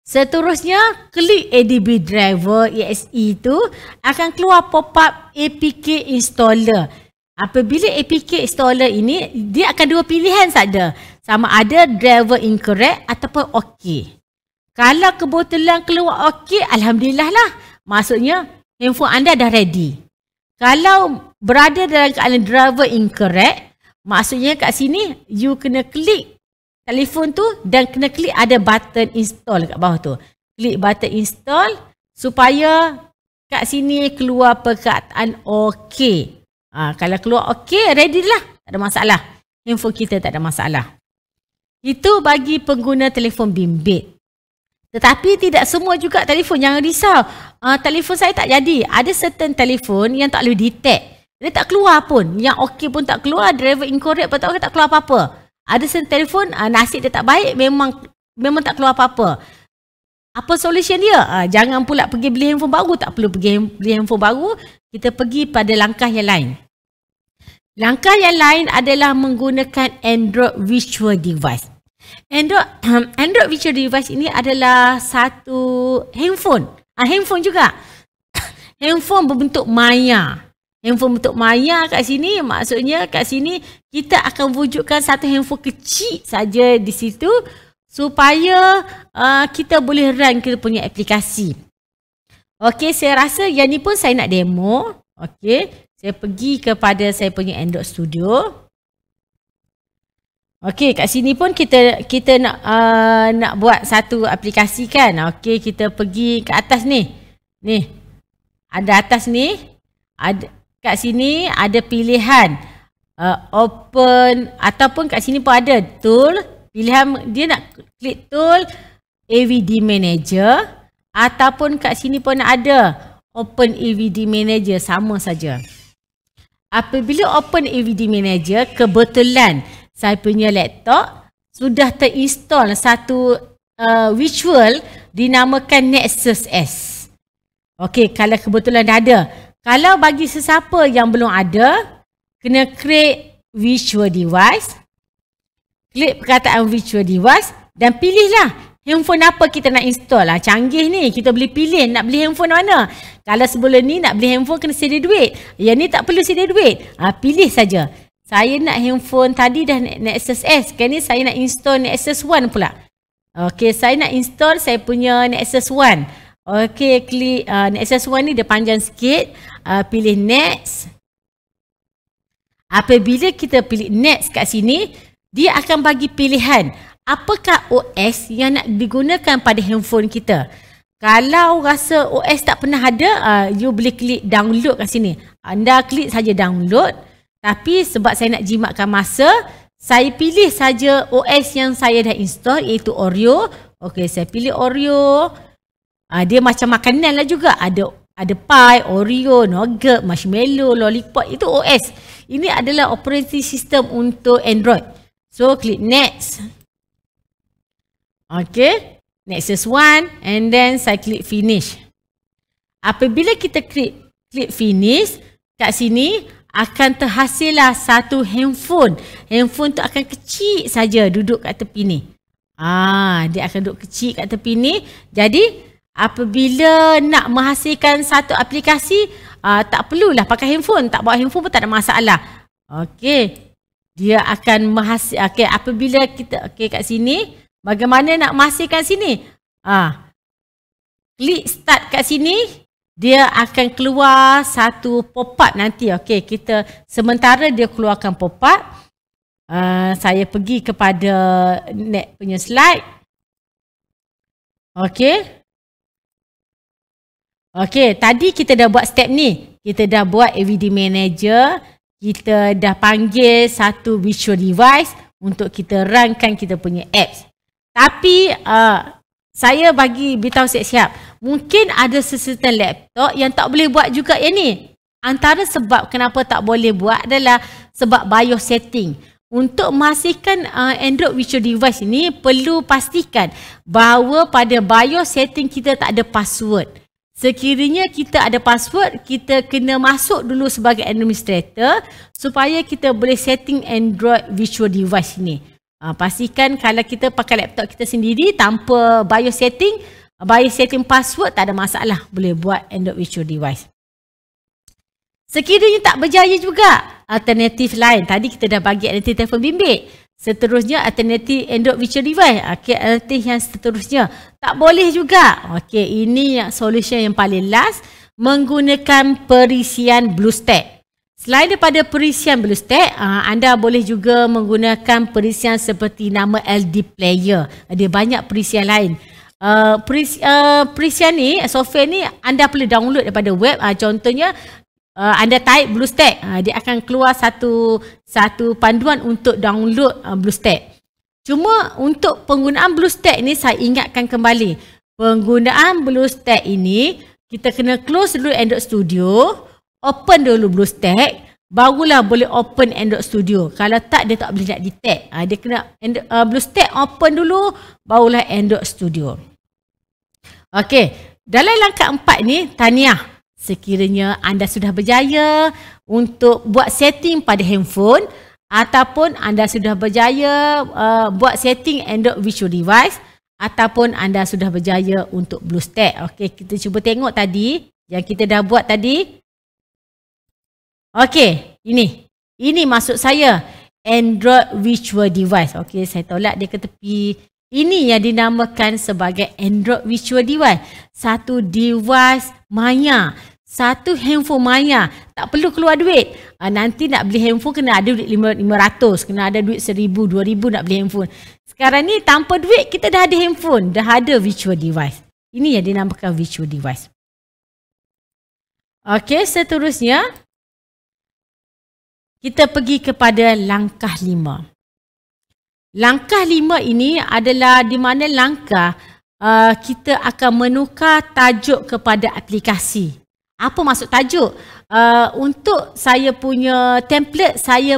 Seterusnya, klik ADB driver EXE itu akan keluar pop-up APK installer. Apabila APK installer ini, dia akan dua pilihan saja. Sama ada driver incorrect ataupun OK. Kalau kebetulan keluar OK, alhamdulillah lah. Maksudnya, handphone anda dah ready. Kalau berada dalam keadaan driver incorrect, maksudnya kat sini, you kena klik telefon tu dan kena klik ada button install kat bawah tu. Klik button install supaya kat sini keluar perkataan OK. Kalau keluar OK, ready lah. Tak ada masalah. Handphone kita tak ada masalah. Itu bagi pengguna telefon bimbit. Tetapi tidak semua juga telefon, jangan risau. Telefon saya tak jadi. Ada certain telefon yang tak boleh detect. Dia tak keluar pun. Yang OK pun tak keluar, driver incorrect pun tak keluar apa-apa. Ada certain telefon, nasib dia tak baik, memang tak keluar apa-apa. Apa solution dia? Jangan pula pergi beli handphone baru, tak perlu pergi beli handphone baru. Kita pergi pada langkah yang lain. Langkah yang lain adalah menggunakan Android Virtual Device. Android Virtual Device ini adalah satu handphone. Handphone juga. Handphone berbentuk maya. Handphone bentuk maya kat sini, maksudnya kat sini kita akan wujudkan satu handphone kecil saja di situ supaya kita boleh run kita punya aplikasi. Okey, saya rasa yang ni pun saya nak demo. Okey, saya pergi kepada saya punya Android Studio. Okey, kat sini pun kita nak buat satu aplikasi kan. Okey, kita pergi ke atas ni. Ni. Ada atas ni. Kat sini ada pilihan open ataupun kat sini pun ada tool. Pilihan dia nak klik tool AVD Manager ataupun kat sini pun ada open AVD Manager, sama saja. Apabila open AVD Manager, kebetulan saya punya laptop sudah terinstall satu virtual dinamakan Nexus S. Okey, kalau kebetulan dah ada. Kalau bagi sesiapa yang belum ada, kena create virtual device. Klik perkataan virtual device dan pilihlah handphone apa kita nak install. Canggih ni, kita boleh pilih nak beli handphone mana. Kalau sebelum ni nak beli handphone kena sedia duit. Yang ni tak perlu sedia duit. Pilih saja. Saya nak handphone tadi dah Nexus S. Sekarang ni saya nak install Nexus One pula. Okey, saya nak install saya punya Nexus One. Okey, klik Nexus One ni dia panjang sikit. Pilih Next. Apabila kita pilih Next kat sini, dia akan bagi pilihan. Apakah OS yang nak digunakan pada handphone kita? Kalau rasa OS tak pernah ada, you boleh klik download kat sini. Anda klik saja download. Tapi sebab saya nak jimatkan masa, saya pilih saja OS yang saya dah install, iaitu Oreo. Okey, saya pilih Oreo. Dia macam makanan lah juga. Ada pie, Oreo, Nougat, Marshmallow, Lollipop. Itu OS. Ini adalah operating system untuk Android. So, klik Next. Okay, Nexus One, and then saya klik Finish. Apabila kita klik Finish, kat sini akan terhasillah satu handphone. Handphone tu akan kecil saja duduk kat tepi ni. Dia akan duduk kecil kat tepi ni. Jadi, apabila nak menghasilkan satu aplikasi, tak perlulah pakai handphone. Tak bawa handphone pun tak ada masalah. Okey, dia akan menghasil. Okey, apabila kita kat sini, bagaimana nak menghasilkan sini? Klik start kat sini, dia akan keluar satu pop-up nanti. Okey, kita sementara dia keluarkan pop-up. Saya pergi kepada next punya slide. Okey. Okey, tadi kita dah buat step ni. Kita dah buat AVD Manager. Kita dah panggil satu virtual device untuk kita runkan kita punya apps. Tapi saya bagi beritahu siap-siap, mungkin ada sesetan laptop yang tak boleh buat juga yang ni. Antara sebab kenapa tak boleh buat adalah sebab BIOS setting. Untuk menghasilkan Android virtual device ini, perlu pastikan bahawa pada BIOS setting kita tak ada password. Sekiranya kita ada password, kita kena masuk dulu sebagai administrator supaya kita boleh setting Android virtual device ini. Pastikan kalau kita pakai laptop kita sendiri tanpa BIOS setting password, tak ada masalah, boleh buat Android virtual device. Sekiranya tak berjaya juga, alternatif lain. Tadi kita dah bagi alternatif telefon bimbit. Seterusnya alternatif Android virtual device. Okey, alternatif yang seterusnya tak boleh juga. Okey, ini yang solution yang paling last, menggunakan perisian BlueStack. Selain daripada perisian BlueStack, anda boleh juga menggunakan perisian seperti nama LD Player. Ada banyak perisian lain. Perisian ni, software ni anda perlu download daripada web. Contohnya, anda type BlueStack, dia akan keluar satu panduan untuk download BlueStack. Cuma untuk penggunaan BlueStack ni, saya ingatkan kembali. Penggunaan BlueStack ini, kita kena close dulu Android Studio, open dulu BlueStack, barulah boleh open Android Studio. Kalau tak, dia tak boleh nak detect. Dia kena BlueStack open dulu, barulah Android Studio. Okey, dalam langkah 4 ni, tahniah. Sekiranya anda sudah berjaya untuk buat setting pada handphone ataupun anda sudah berjaya buat setting Android virtual device ataupun anda sudah berjaya untuk BlueStack. Okey, kita cuba tengok tadi yang kita dah buat tadi. Okey, ini maksud saya Android virtual device. Okey, saya tolak dia ke tepi. Ini yang dinamakan sebagai Android virtual device. Satu device maya. Satu handphone maya. Tak perlu keluar duit. Nanti nak beli handphone kena ada duit 500. Kena ada duit 1000, 2000 nak beli handphone. Sekarang ni tanpa duit kita dah ada handphone. Dah ada virtual device. Ini yang dinamakan virtual device. Okey, seterusnya. Kita pergi kepada langkah 5. Langkah 5 ini adalah di mana langkah kita akan menukar tajuk kepada aplikasi. Apa maksud tajuk? Untuk saya punya template, saya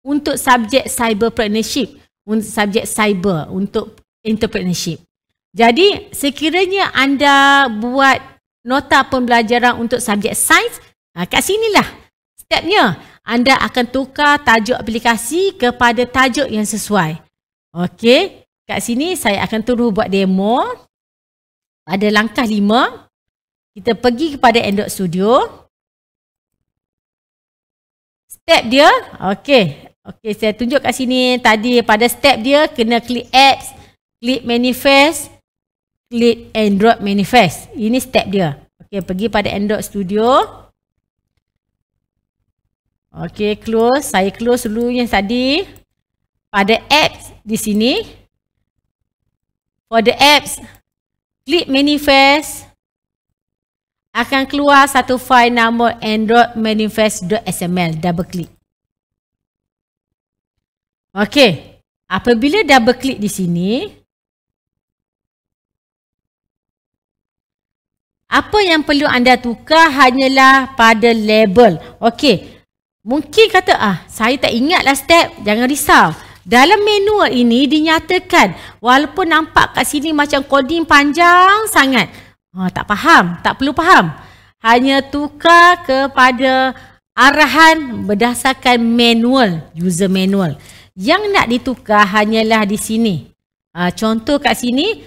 untuk subjek cyberpreneurship. untuk subjek cyber, untuk entrepreneurship. Jadi sekiranya anda buat nota pembelajaran untuk subjek sains, kat sinilah stepnya. Anda akan tukar tajuk aplikasi kepada tajuk yang sesuai. Okey, kat sini saya akan terus buat demo. Pada langkah 5, kita pergi kepada Android Studio. Step dia, okey, saya tunjuk kat sini tadi pada step dia kena klik apps, klik manifest, klik Android manifest. Ini step dia. Okey, pergi pada Android Studio. Okey, close. Saya close dulu yang tadi. Pada apps di sini. For the apps, klik manifest. Akan keluar satu file nama Android manifest.xml. Double klik. Okey. Apabila double klik di sini, apa yang perlu anda tukar hanyalah pada label. Okey. Mungkin kata, saya tak ingatlah step. Jangan risau. Dalam manual ini dinyatakan, walaupun nampak kat sini macam coding panjang sangat. Tak faham. Tak perlu faham. Hanya tukar kepada arahan berdasarkan manual, user manual. Yang nak ditukar hanyalah di sini. Contoh kat sini,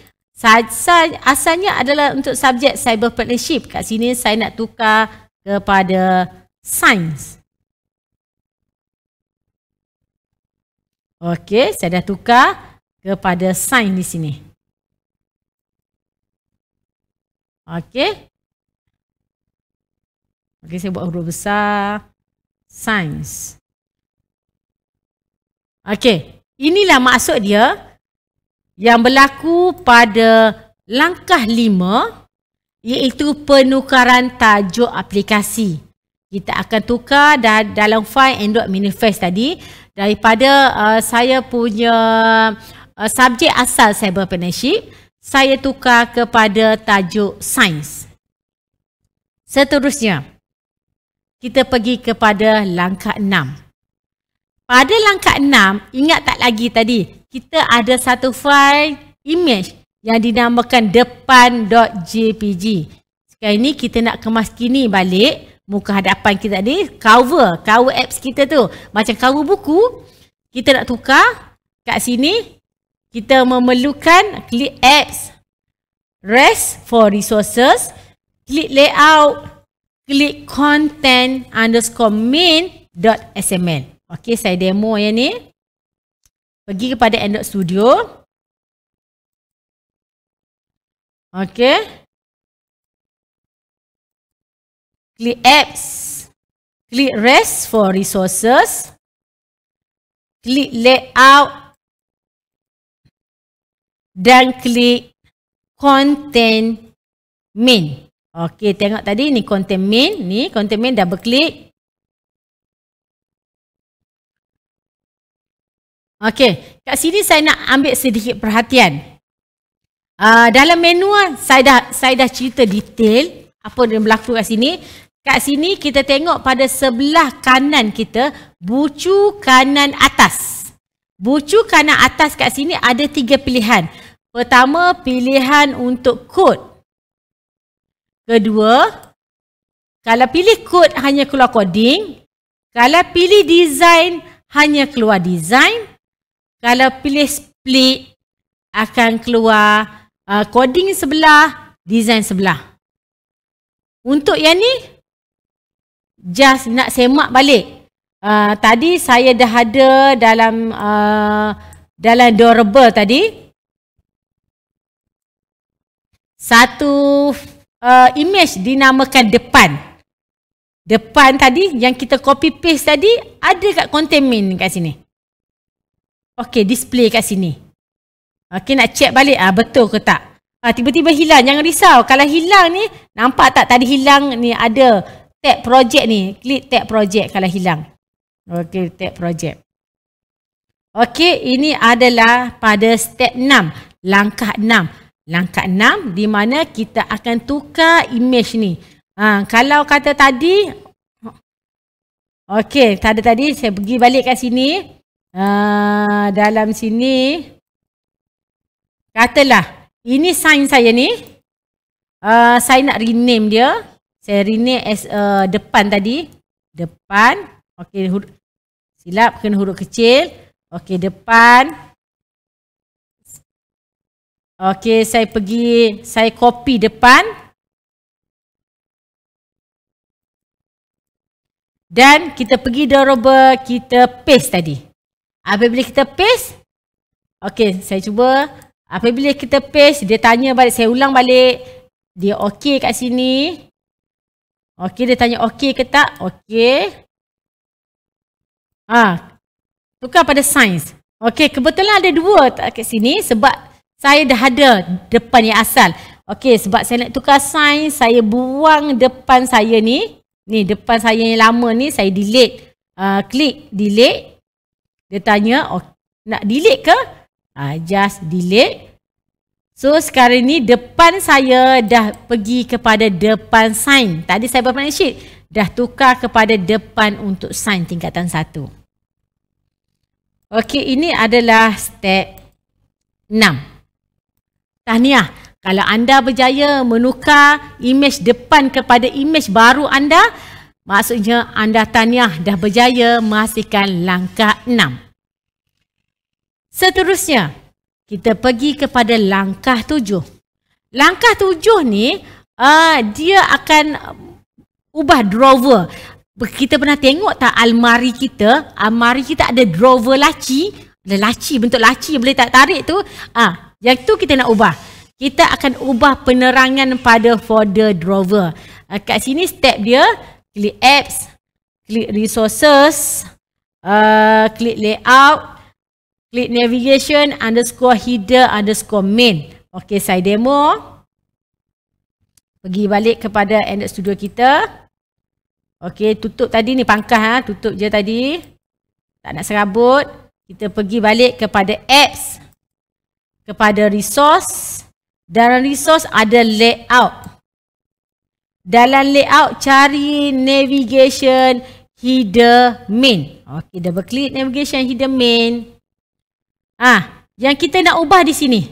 asalnya adalah untuk subjek cyber partnership. Kat sini saya nak tukar kepada sains. Okey, saya dah tukar kepada sains di sini. Okey. Okey, saya buat huruf besar. Sains. Okey, inilah maksud dia yang berlaku pada langkah 5, iaitu penukaran tajuk aplikasi. Kita akan tukar dalam file Android manifest tadi daripada saya punya subjek asal cyber partnership, saya tukar kepada tajuk sains. Seterusnya, kita pergi kepada langkah 6. Pada langkah 6, ingat tak lagi tadi, kita ada satu file image yang dinamakan depan.jpg. Sekarang ini kita nak kemaskini balik muka hadapan kita ni, cover apps kita tu. Macam cover buku, kita nak tukar. Kat sini, kita memerlukan klik apps, rest for resources, klik layout, klik content_main.xml. Okey, saya demo yang ni. Pergi kepada Android Studio. Okey. Klik apps, klik rest for resources, klik layout dan klik content main. Okey, tengok tadi ni content main, double klik. Okey, kat sini saya nak ambil sedikit perhatian. Dalam manual saya dah cerita detail apa yang berlaku kat sini. Kat sini kita tengok pada sebelah kanan kita, bucu kanan atas. Bucu kanan atas kat sini ada 3 pilihan. Pertama, pilihan untuk kod. Kedua, kalau pilih kod hanya keluar coding. Kalau pilih design hanya keluar design. Kalau pilih split akan keluar coding sebelah, design sebelah. Untuk yang ni, just nak semak balik. Tadi saya dah ada dalam drawable tadi. Satu image dinamakan depan. Depan tadi yang kita copy paste tadi ada kat content main kat sini. Okey, display kat sini. Okey, nak check balik betul ke tak. Tiba-tiba hilang, jangan risau. Kalau hilang ni, nampak tak tadi hilang ni ada tab project ni. Klik tab project kalau hilang. Okey, tab project. Okey, ini adalah pada step 6. Langkah 6. Langkah 6 di mana kita akan tukar image ni. Kalau kata tadi, okey, tadi saya pergi balik kat sini. dalam sini, katalah, ini sign saya ni. Saya nak rename dia. Saya rename as depan tadi. Depan. Okey, silap kena huruf kecil. Okey, depan. Okey, saya copy depan. Dan kita pergi drawable, kita paste tadi. Apabila kita paste, okey, saya cuba. Apabila kita paste, dia tanya balik, saya ulang balik. Dia okey kat sini. Okey, dia tanya okey ke tak? Okey. Tukar pada science. Okey, kebetulan ada dua kat sini sebab saya dah ada depan yang asal. Okey, sebab saya nak tukar science, saya buang depan saya ni. Ni depan saya yang lama ni, saya delete. Klik delete. Dia tanya, nak delete ke? Just delete. So sekarang ni depan saya dah pergi kepada depan sign. Tadi saya buat sheet, dah tukar kepada depan untuk sign tingkatan 1. Okey, ini adalah step 6. Tahniah, kalau anda berjaya menukar imej depan kepada imej baru anda, maksudnya anda tahniah dah berjaya menghasilkan langkah 6. Seterusnya, kita pergi kepada langkah 7. Langkah 7 ni, dia akan ubah drawer. Kita pernah tengok tak almari kita ada drawer laci. Ada laci, bentuk laci boleh tak tarik tu. Yang tu kita nak ubah. Kita akan ubah penerangan pada folder drawer. Kat sini step dia, klik apps, klik resources, klik layout, klik navigation _header _main. Okey, saya demo. Pergi balik kepada Android Studio kita. Okey, tutup tadi ni pangkah, tutup je tadi. Tak nak serabut. Kita pergi balik kepada apps, kepada resource. Dalam resource ada layout. Dalam layout cari navigation header main. Okey, double klik navigation header main. Yang kita nak ubah di sini.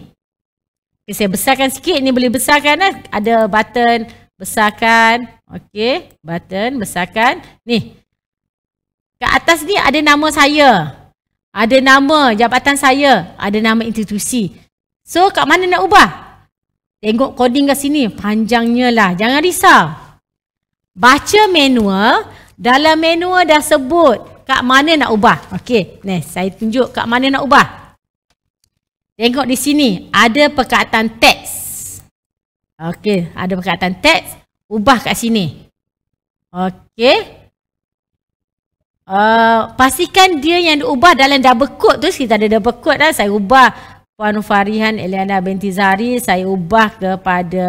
Okay, saya besarkan sikit, ni boleh besarkan lah. Ada button besarkan. Okey, button besarkan. Ni. Kat atas ni ada nama saya. Ada nama jabatan saya. Ada nama institusi. So, kat mana nak ubah? Tengok coding kat sini. Panjangnya lah. Jangan risau. Baca manual. Dalam manual dah sebut kat mana nak ubah. Okey, ni saya tunjuk kat mana nak ubah. Tengok di sini, ada perkataan teks. Okey, ada perkataan teks. Ubah kat sini. Okey. Pastikan dia yang diubah dalam double quote tu. Kita ada double quote dah. Saya ubah Puan Farihan Eliana binti Zahari. Saya ubah kepada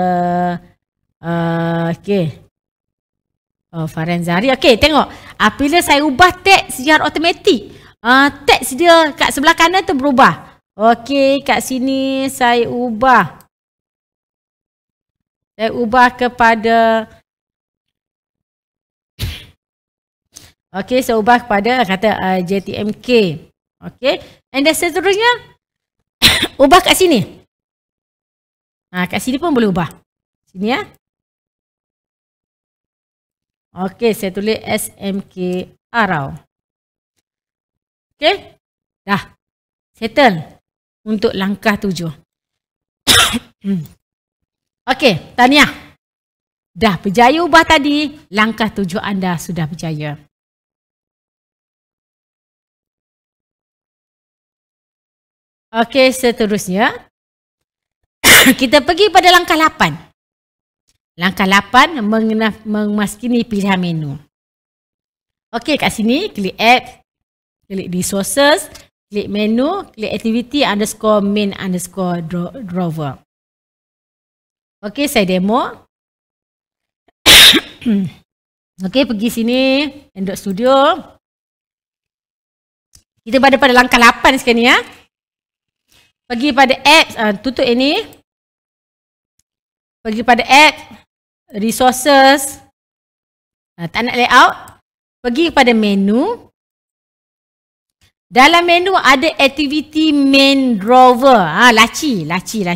Farihan Zahari. Okey, tengok. Apabila saya ubah teks secara automatik, teks dia kat sebelah kanan tu berubah. Okey, kat sini saya ubah. Saya ubah kepada saya ubah kepada kata JTMK. Okey, and then seterusnya ubah kat sini. Kat sini pun boleh ubah. Sini ya. Okey, saya tulis SMK Arau. Okey, dah settle. Untuk langkah 7. Okey, tahniah. Dah berjaya ubah tadi, langkah 7 anda sudah berjaya. Okey, seterusnya. Kita pergi pada langkah 8. Langkah 8, memaskini pilihan menu. Okey, kat sini, klik add, klik resources, klik menu, klik activity _main _drawer. Okey, saya demo. Okey, pergi sini, Android Studio. Kita pada langkah 8 sekarang ni ya. Pergi pada apps, tutup ini. Pergi pada apps, resources. Tak nak layout. Pergi pada menu. Dalam menu ada activity main drawer. Laci. Laci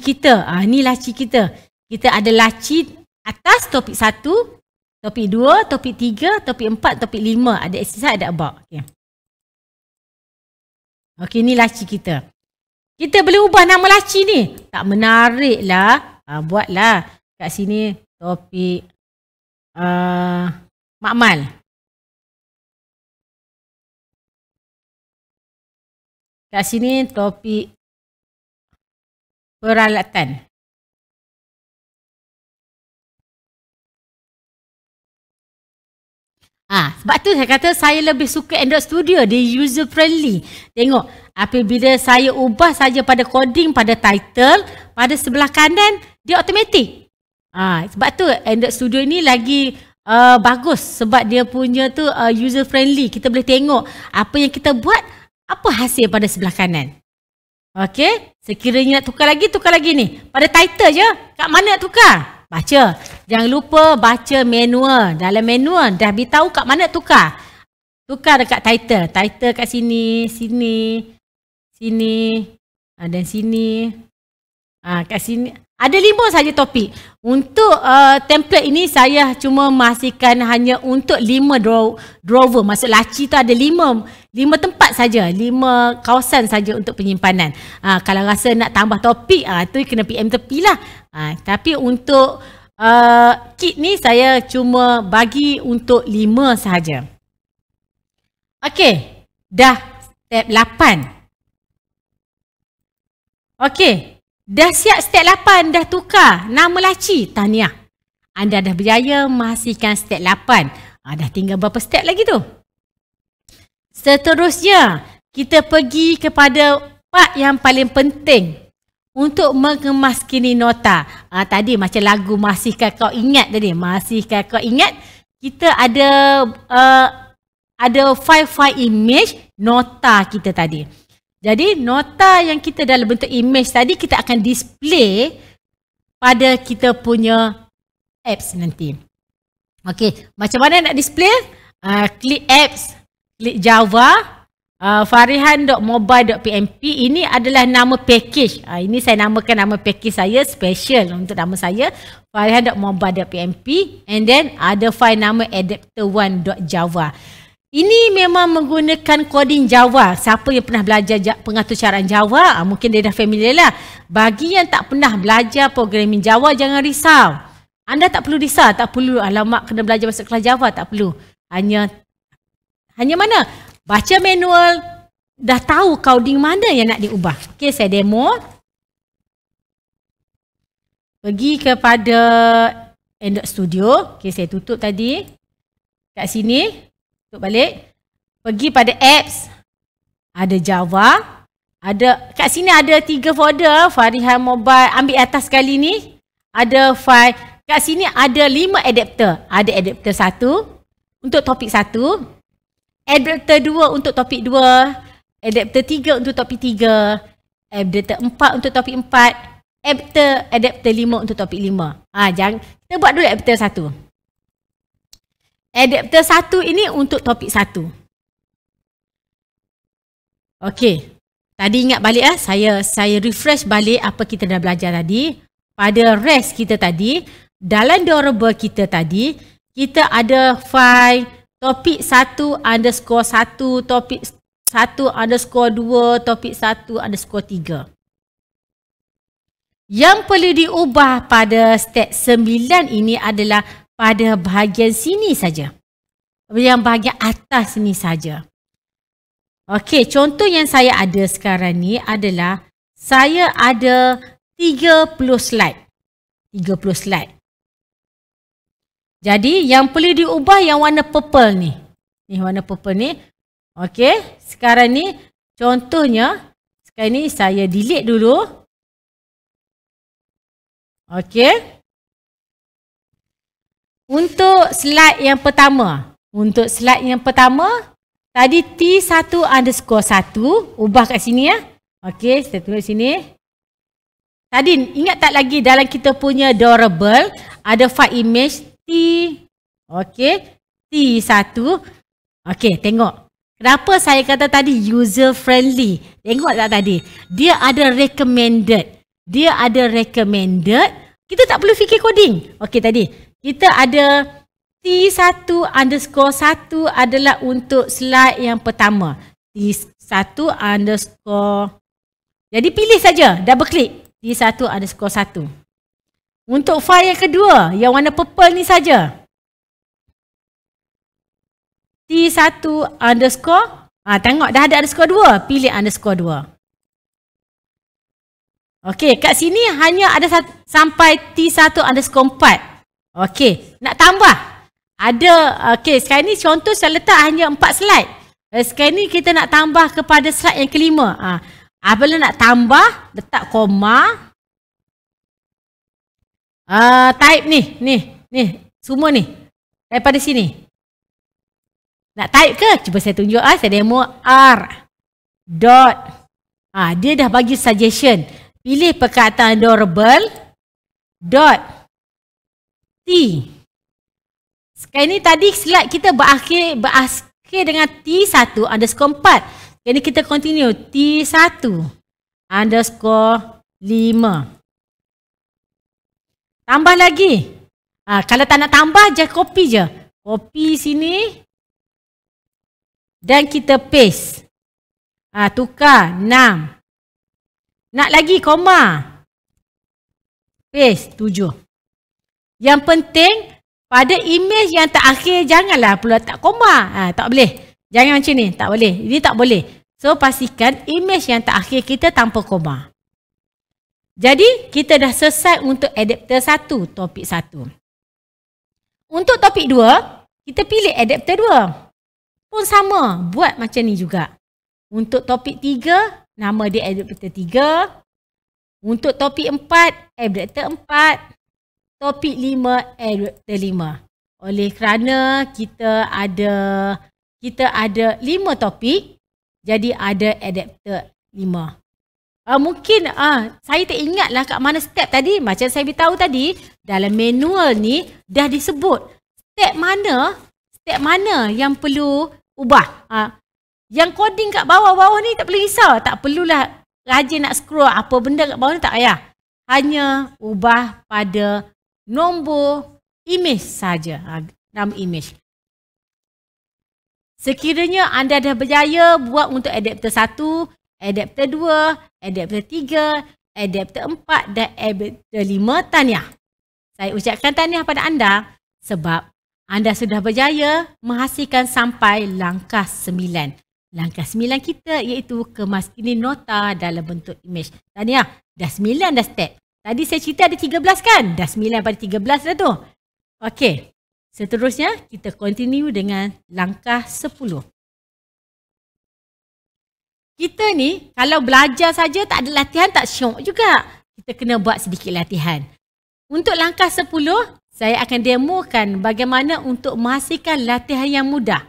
kita. Ni laci kita. Kita ada laci atas topik 1, topik 2, topik 3, topik 4, topik 5. Ada exercise, ada about. Okey, ni laci kita. Kita boleh ubah nama laci ni. Tak menarik lah. Buatlah kat sini topik makmal. Kat sini topik peralatan. Sebab tu saya kata saya lebih suka Android Studio. Dia user friendly. Tengok, apabila saya ubah saja pada coding, pada title, pada sebelah kanan, dia automatik. Sebab tu Android Studio ni lagi bagus. Sebab dia punya tu user friendly. Kita boleh tengok apa yang kita buat, apa hasil pada sebelah kanan. Okey, sekiranya nak tukar lagi ni. Pada title je, kat mana nak tukar? Baca. Jangan lupa baca manual. Dalam manual dah beritahu kat mana tukar. Tukar dekat title. Title kat sini, dan sini. Kat sini. Ada 5 saja topik. Untuk template ini saya cuma masihkan hanya untuk 5 drawer. Maksud laci tu ada 5 tempat saja, 5 kawasan saja untuk penyimpanan. Kalau rasa nak tambah topik, tu kena PM tepi lah. Tapi untuk kit ni saya cuma bagi untuk 5 sahaja. Okey, dah step 8. Okey, dah siap step 8, dah tukar nama laci. Tahniah, anda dah berjaya masihkan step 8. Dah tinggal berapa step lagi tu? Seterusnya, kita pergi kepada part yang paling penting untuk mengemas kini nota. Tadi macam lagu Masihkah Kau Ingat tadi. Masihkah Kau Ingat? Kita ada file image nota kita tadi. Jadi nota yang kita dalam bentuk image tadi kita akan display pada kita punya apps nanti. Okey, macam mana nak display? Klik apps, klik Java, farihan.mobile.pmp. Ini adalah nama package. Ini saya namakan nama package saya, special untuk nama saya, farihan.mobile.pmp, and then ada file nama adapter1.java. Ini memang menggunakan coding Java. Siapa yang pernah belajar pengaturcaraan Java, mungkin dia dah familiar lah. Bagi yang tak pernah belajar programming Java, jangan risau. Anda tak perlu risau, tak perlu alamak kena belajar masuk kelas Java, tak perlu. Hanya mana? Baca manual, dah tahu coding mana yang nak diubah. Okey, saya demo. Pergi kepada Android Studio. Okey, saya tutup tadi. Kat sini. Tutup balik. Pergi pada apps. Ada Java. Kat sini ada 3 folder. Farihan Mobile. Ambil atas sekali ni. Ada file. Kat sini ada 5 adapter. Ada adapter 1 untuk topik 1. Adapter 2 untuk topik 2. Adapter 3 untuk topik 3. Adapter 4 untuk topik 4. Adapter 5 untuk topik 5. Kita buat dulu adapter 1. Adapter 1 ini untuk topik 1. Okey. Tadi ingat balik saya refresh balik apa kita dah belajar tadi. Pada rest kita tadi, dalam durable kita tadi, kita ada file topik 1_1, topik 1_2, topik 1_3. Yang perlu diubah pada step 9 ini adalah pada bahagian sini saja. Yang bahagian atas ni saja. Okey, contoh yang saya ada sekarang ni adalah saya ada 30 slide. 30 slide. Jadi yang perlu diubah yang warna purple ni. Ni warna purple ni. Okey, sekarang ni contohnya sekarang ni saya delete dulu. Okey. Untuk slide yang pertama. Tadi T1_1 ubah kat sini ya. Okey, saya tulis sini. Tadi ingat tak lagi dalam kita punya durable ada file image T. Okey, T1. Okey, tengok. Kenapa saya kata tadi user friendly? Tengok tak tadi? Dia ada recommended. Kita tak perlu fikir coding. Okey tadi. Kita ada T1_1 adalah untuk slide yang pertama. T1_. Jadi pilih saja. Double klik. T1_1. Untuk file yang kedua, yang warna purple ni saja. T1_. Tengok dah ada underscore 2. Pilih underscore 2. Okey, kat sini hanya ada sampai T1_4. Okey, nak tambah. Okey, sekarang ni contoh saya letak hanya 4 slide. Sekarang ni kita nak tambah kepada slide yang kelima. Apabila nak tambah, letak koma. Type ni. Semua ni. Daripada sini. Nak type ke? Cuba saya tunjuk. Saya demo R. Dot. Dia dah bagi suggestion. Pilih perkataan adorable. Dot. T. Sekarang ni tadi slide kita berakhir dengan T1_4. Sekarang ni kita continue. T1_5. Tambah lagi. Kalau tak nak tambah, just copy je. Copy sini. Dan kita paste. Tukar 6. Nak lagi koma. Paste 7. Yang penting pada image yang terakhir janganlah perlu letak koma. Tak boleh. Jangan macam ni. Tak boleh. Ini tak boleh. So pastikan image yang terakhir kita tanpa koma. Jadi kita dah selesai untuk adapter 1, topik 1. Untuk topik 2, kita pilih adapter 2. Pun sama, buat macam ni juga. Untuk topik 3, nama dia adapter 3. Untuk topik 4, adapter 4. Topik 5, adapter 5. Oleh kerana kita ada 5 topik, jadi ada adapter 5. Mungkin saya tak ingatlah kat mana step tadi. Macam saya beritahu tadi, dalam manual ni dah disebut step mana yang perlu ubah. Yang coding kat bawah-bawah ni tak perlu risau. Tak perlulah rajin nak scroll apa benda kat bawah ni, tak payah. Hanya ubah pada nombor image saja. Nama image. Sekiranya anda dah berjaya buat untuk adapter 1, adapter 2, adapter 3, adapter 4 dan adapter 5, tahniah. Saya ucapkan tahniah pada anda sebab anda sudah berjaya menghasilkan sampai langkah 9. Langkah 9 kita iaitu kemaskini nota dalam bentuk image. Tahniah, dah 9 dah step. Tadi saya cerita ada 13 kan? Dah 9 pada 13 dah tu. Okey, seterusnya kita continue dengan langkah 10. Kita ni kalau belajar saja tak ada latihan tak syok juga. Kita kena buat sedikit latihan. Untuk langkah 10, saya akan demokan bagaimana untuk menghasilkan latihan yang mudah.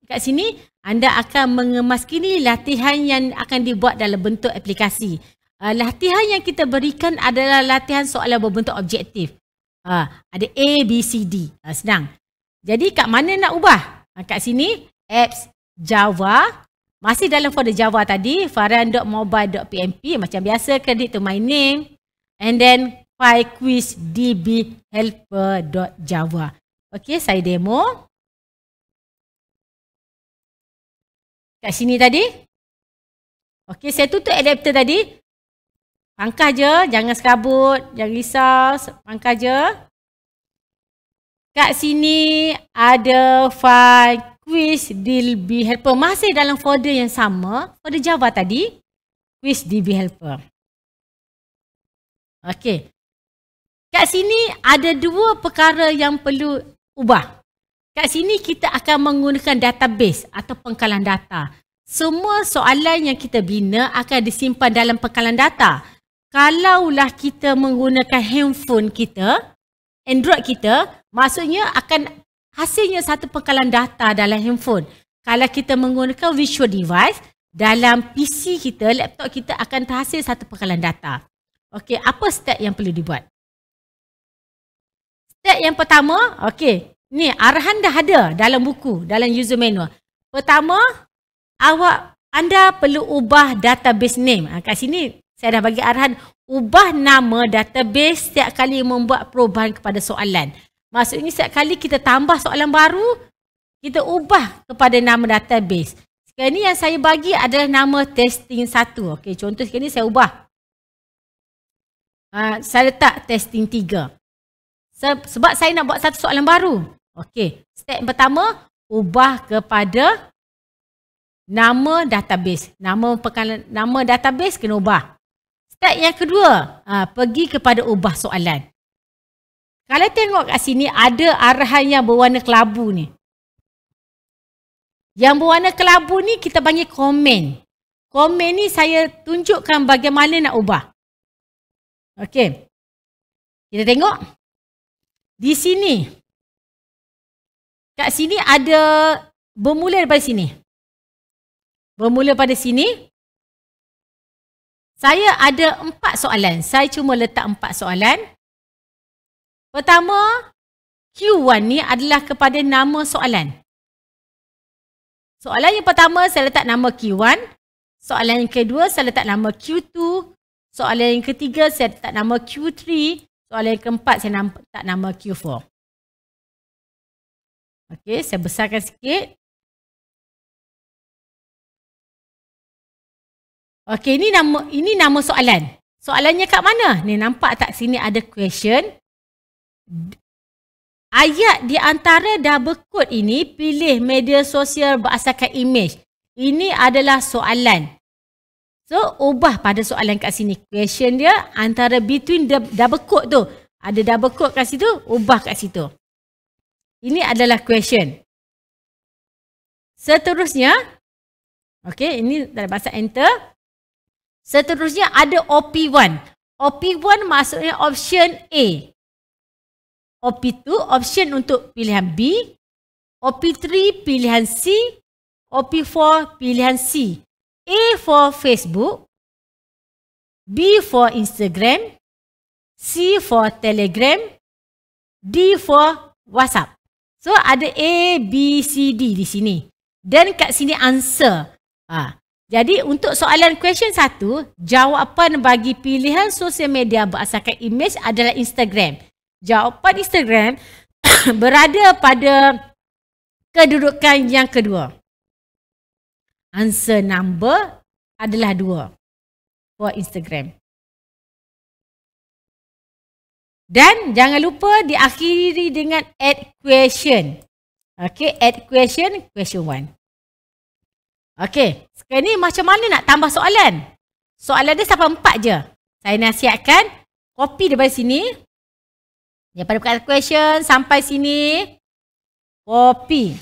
Kat sini anda akan mengemaskini latihan yang akan dibuat dalam bentuk aplikasi. Latihan yang kita berikan adalah latihan soalan berbentuk objektif. Ada A, B, C, D. Senang. Jadi kat mana nak ubah? Kat sini apps Java. Masih dalam folder Java tadi, varian.mobile.pmp. Macam biasa, credit to my name. And then file quiz dbhelper.java. Okey, saya demo. Kat sini tadi. Okey, saya tutup adapter tadi. Pangkah je, jangan serabut, jangan risau, pangkah je. Kat sini ada file quiz dbhelper. Masih dalam folder yang sama, folder Java tadi. Quiz dbhelper. Okey. Kat sini ada 2 perkara yang perlu ubah. Kat sini kita akan menggunakan database atau pengkalan data. Semua soalan yang kita bina akan disimpan dalam pengkalan data. Kalaulah kita menggunakan handphone kita, Android kita, maksudnya akan hasilnya satu pengkalan data dalam handphone. Kalau kita menggunakan visual device, dalam PC kita, laptop kita akan terhasil satu pengkalan data. Okey, apa step yang perlu dibuat? Step yang pertama, okey, Ni arahan dah ada dalam buku, dalam user manual. Pertama, anda perlu ubah database name. Kat sini saya dah bagi arahan ubah nama database setiap kali membuat perubahan kepada soalan. Maksudnya setiap kali kita tambah soalan baru, kita ubah kepada nama database. Sekarang ni yang saya bagi adalah nama testing 1. Okey, contoh sekarang ni saya ubah. Saya letak testing 3. Sebab saya nak buat satu soalan baru. Okey, step pertama, ubah kepada nama database. Nama database kena ubah. Step yang kedua, pergi kepada ubah soalan. Kalau tengok kat sini ada arahan yang berwarna kelabu ni. Yang berwarna kelabu ni kita panggil komen. Komen ni saya tunjukkan bagaimana nak ubah. Okey. Kita tengok. Di sini. Kat sini ada bermula daripada sini. Bermula pada sini. Saya ada 4 soalan. Saya cuma letak 4 soalan. Pertama, Q1 ni adalah kepada nama soalan. Soalan yang pertama saya letak nama Q1. Soalan yang kedua saya letak nama Q2. Soalan yang ketiga saya letak nama Q3. Soalan yang keempat saya letak nama Q4. Okey, saya besarkan sikit. Okey, ini nama soalan. Soalannya kat mana? Ni nampak tak sini ada question. Ayat di antara double quote ini pilih media sosial berasaskan image. Ini adalah soalan. So, ubah pada soalan kat sini. Question dia antara between double quote tu. Ada double quote kat situ, ubah kat situ. Ini adalah question. Seterusnya, okey, ini dalam bahasa enter. Seterusnya ada OP1. OP1 maksudnya option A. OP2 option untuk pilihan B. OP3 pilihan C. OP4 pilihan C. A for Facebook. B for Instagram. C for Telegram. D for WhatsApp. So ada A, B, C, D di sini. Dan kat sini answer. Jadi untuk soalan question 1, jawapan bagi pilihan sosial media berasaskan image adalah Instagram. Jawapan Instagram berada pada kedudukan yang kedua. Answer number adalah 2 for Instagram. Dan jangan lupa diakhiri dengan add question. Okay, add question, question 1. Okay, sekarang ni macam mana nak tambah soalan? Soalan dia sampai 4 je. Saya nasihatkan, copy daripada sini. Daripada perkataan question sampai sini. Copy.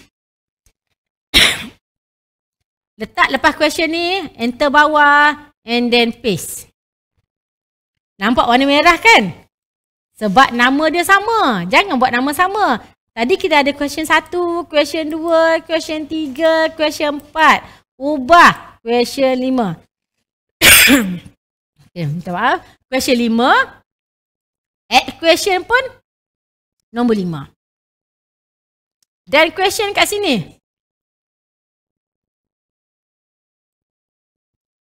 Letak lepas question ni, enter bawah, and then paste. Nampak warna merah kan? Sebab nama dia sama. Jangan buat nama sama. Tadi kita ada question 1, question 2, question 3, question 4. Ubah question 5. Okay, minta maaf. Question 5. Add question pun nombor 5. Dan question kat sini.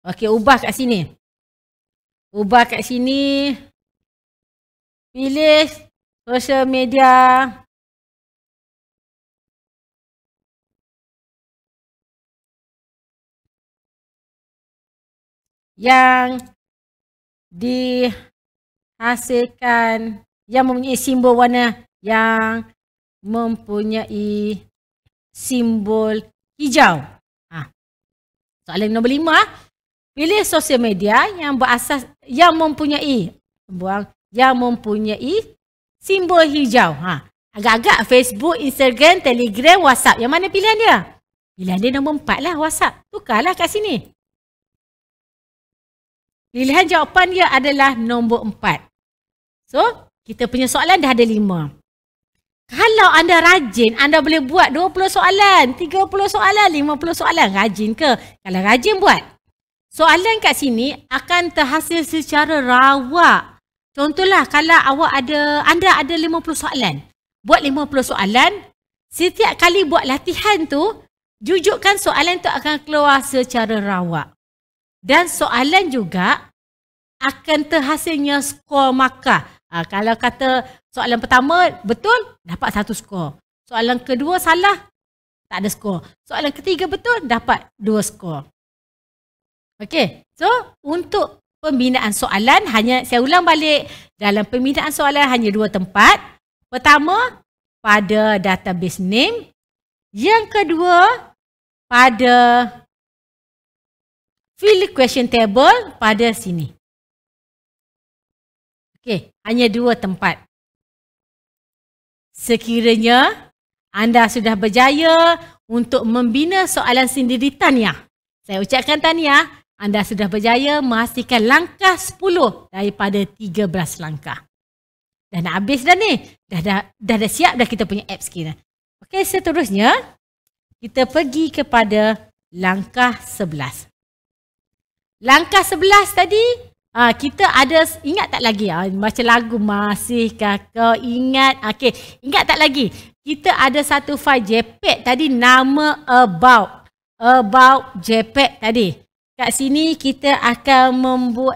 Okey, ubah kat sini. Ubah kat sini. Pilih sosial media. Yang dihasilkan, yang mempunyai simbol warna, yang mempunyai simbol hijau. Soalan nombor 5. Pilih sosial media yang berasas, yang mempunyai simbol hijau. Agak-agak Facebook, Instagram, Telegram, WhatsApp. Yang mana pilihan dia? Pilihan dia nombor 4 lah, WhatsApp. Tukarlah kat sini. Pilihan jawapan dia adalah nombor 4. So, kita punya soalan dah ada 5. Kalau anda rajin, anda boleh buat 20 soalan, 30 soalan, 50 soalan. Rajin ke? Kalau rajin buat. Soalan kat sini akan terhasil secara rawak. Contohlah, kalau anda ada 50 soalan. Buat 50 soalan, Setiap kali buat latihan tu, jujukkan soalan tu akan keluar secara rawak. Dan soalan juga akan terhasilnya skor markah. Kalau kata soalan pertama betul, dapat 1 skor. Soalan kedua salah, tak ada skor. Soalan ketiga betul, dapat 2 skor. Okey, so untuk pembinaan soalan, saya ulang balik, dalam pembinaan soalan hanya 2 tempat. Pertama, pada database name. Yang kedua, pada field question table pada sini. Okey, hanya 2 tempat. Sekiranya anda sudah berjaya untuk membina soalan sendiri tahniah. Saya ucapkan tahniah, anda sudah berjaya menghasilkan langkah 10 daripada 13 langkah. Dah nak habis dah ni. Dah siap dah kita punya apps kita. Okey, seterusnya kita pergi kepada langkah 11. Langkah 11 tadi, kita ada, ingat tak lagi? Macam lagu, masihkah kau ingat? Okey, ingat tak lagi? Kita ada satu file JPEG tadi, nama about JPEG tadi. Kat sini kita akan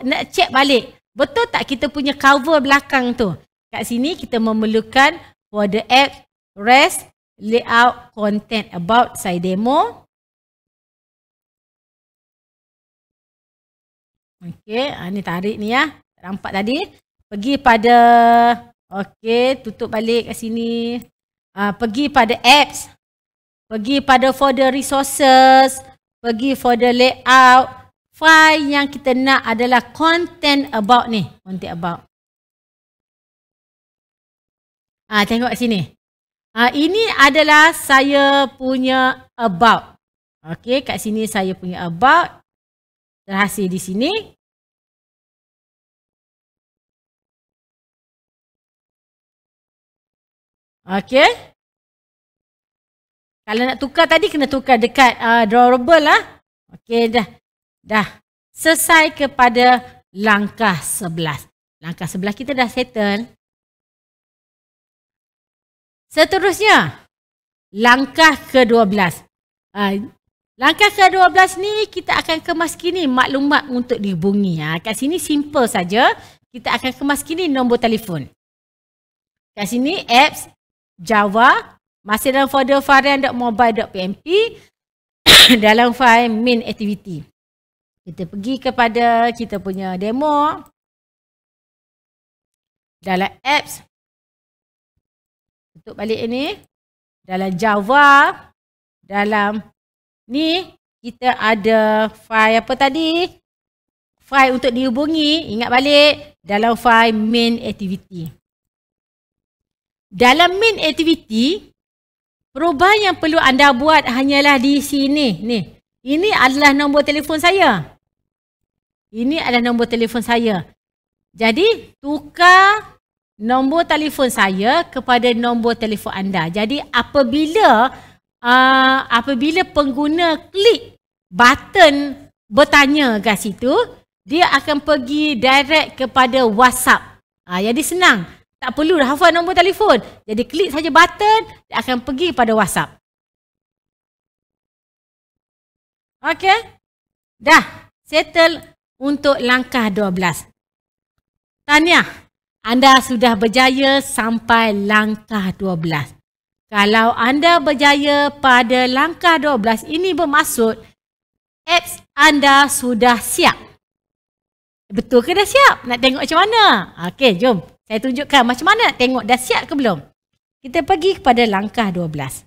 nak check balik. Betul tak kita punya cover belakang tu? Kat sini kita memerlukan for the app, rest, layout, content, about, saya demo. Okey, ni tarik ni ya. Nampak tadi. Pergi pada, okey, tutup balik kat sini. Pergi pada apps. Pergi pada folder resources. Pergi folder layout. File yang kita nak adalah content about ni. Content about. Tengok kat sini. Ini adalah saya punya about. Okey, kat sini saya punya about. Terhasil di sini. Okey. Kalau nak tukar tadi, kena tukar dekat drawable lah. Okey, dah. Selesai kepada langkah 11. Langkah 11 kita dah settle. Seterusnya, langkah ke-12. Langkah ke-12 ni kita akan kemas kini maklumat untuk dihubungi. Kat sini simple saja. Kita akan kemas kini nombor telefon. Kat sini apps, Java, masih dalam folder varian.mobile.pmp dalam file main activity. Kita pergi kepada kita punya demo. Dalam apps, tutup balik ini. Dalam Java, dalam ni kita ada file apa tadi? File untuk dihubungi, ingat balik dalam file main activity. Dalam main activity, perubahan yang perlu anda buat hanyalah di sini. Ni. Ini adalah nombor telefon saya. Ini adalah nombor telefon saya. Jadi, tukar nombor telefon saya kepada nombor telefon anda. Jadi, apabila pengguna klik button bertanya kat situ, dia akan pergi direct kepada WhatsApp. Jadi senang. Tak perlu dah hafal nombor telefon. Jadi klik saja button, dia akan pergi pada WhatsApp. Okey. Dah settle untuk langkah 12. Tahniah, anda sudah berjaya sampai langkah 12. Kalau anda berjaya pada langkah 12, ini bermaksud apps anda sudah siap. Betul ke dah siap? Nak tengok macam mana? Okey, jom. Saya tunjukkan macam mana nak tengok dah siap ke belum. Kita pergi kepada langkah 12.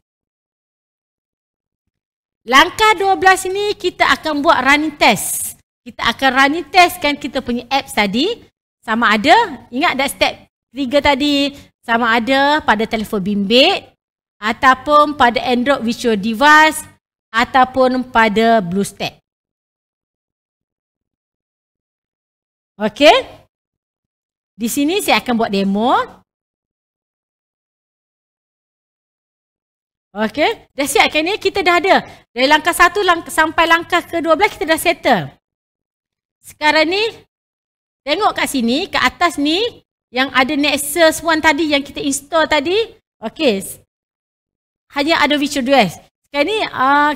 Langkah 12 ini kita akan buat running test. Kita akan running test kan kita punya apps tadi. Sama ada, ingat dah step 3 tadi. Sama ada pada telefon bimbit. Ataupun pada Android Visual Device. Ataupun pada BlueStack. Okey. Di sini saya akan buat demo. Okey. Dah siap kan ni? Kita dah ada. Dari langkah 1 sampai langkah ke-12 kita dah settle. Sekarang ni, tengok kat sini, kat atas ni, yang ada Nexus One tadi yang kita install tadi. Okey. hanya ada virtual device. Sekarang ni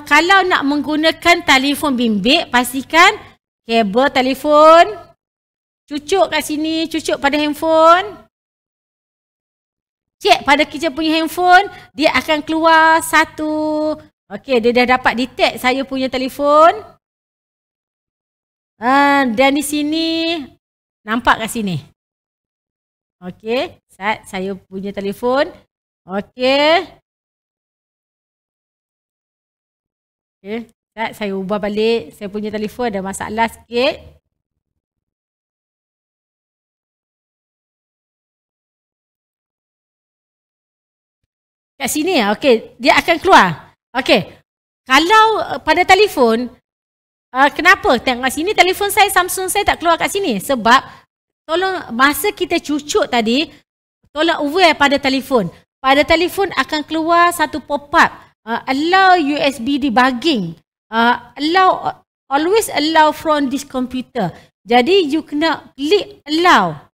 kalau nak menggunakan telefon bimbit, pastikan kabel telefon cucuk kat sini, cucuk pada handphone. Cek pada kita punya handphone, dia akan keluar satu. Okey, dia dah dapat detect saya punya telefon. Dan di sini nampak kat sini. Okey, saya punya telefon. Okey. Okey, saya ubah balik. Saya punya telefon ada masalah sikit. Kat sini, okey, dia akan keluar. Okey, kalau pada telefon, kenapa? Tengok kat sini telefon saya, Samsung saya tak keluar kat sini. Sebab, tolong masa kita cucuk tadi, tolong aware pada telefon. Pada telefon akan keluar satu pop-up. Allow USB debugging. Always allow from this computer. Jadi, you kena klik allow.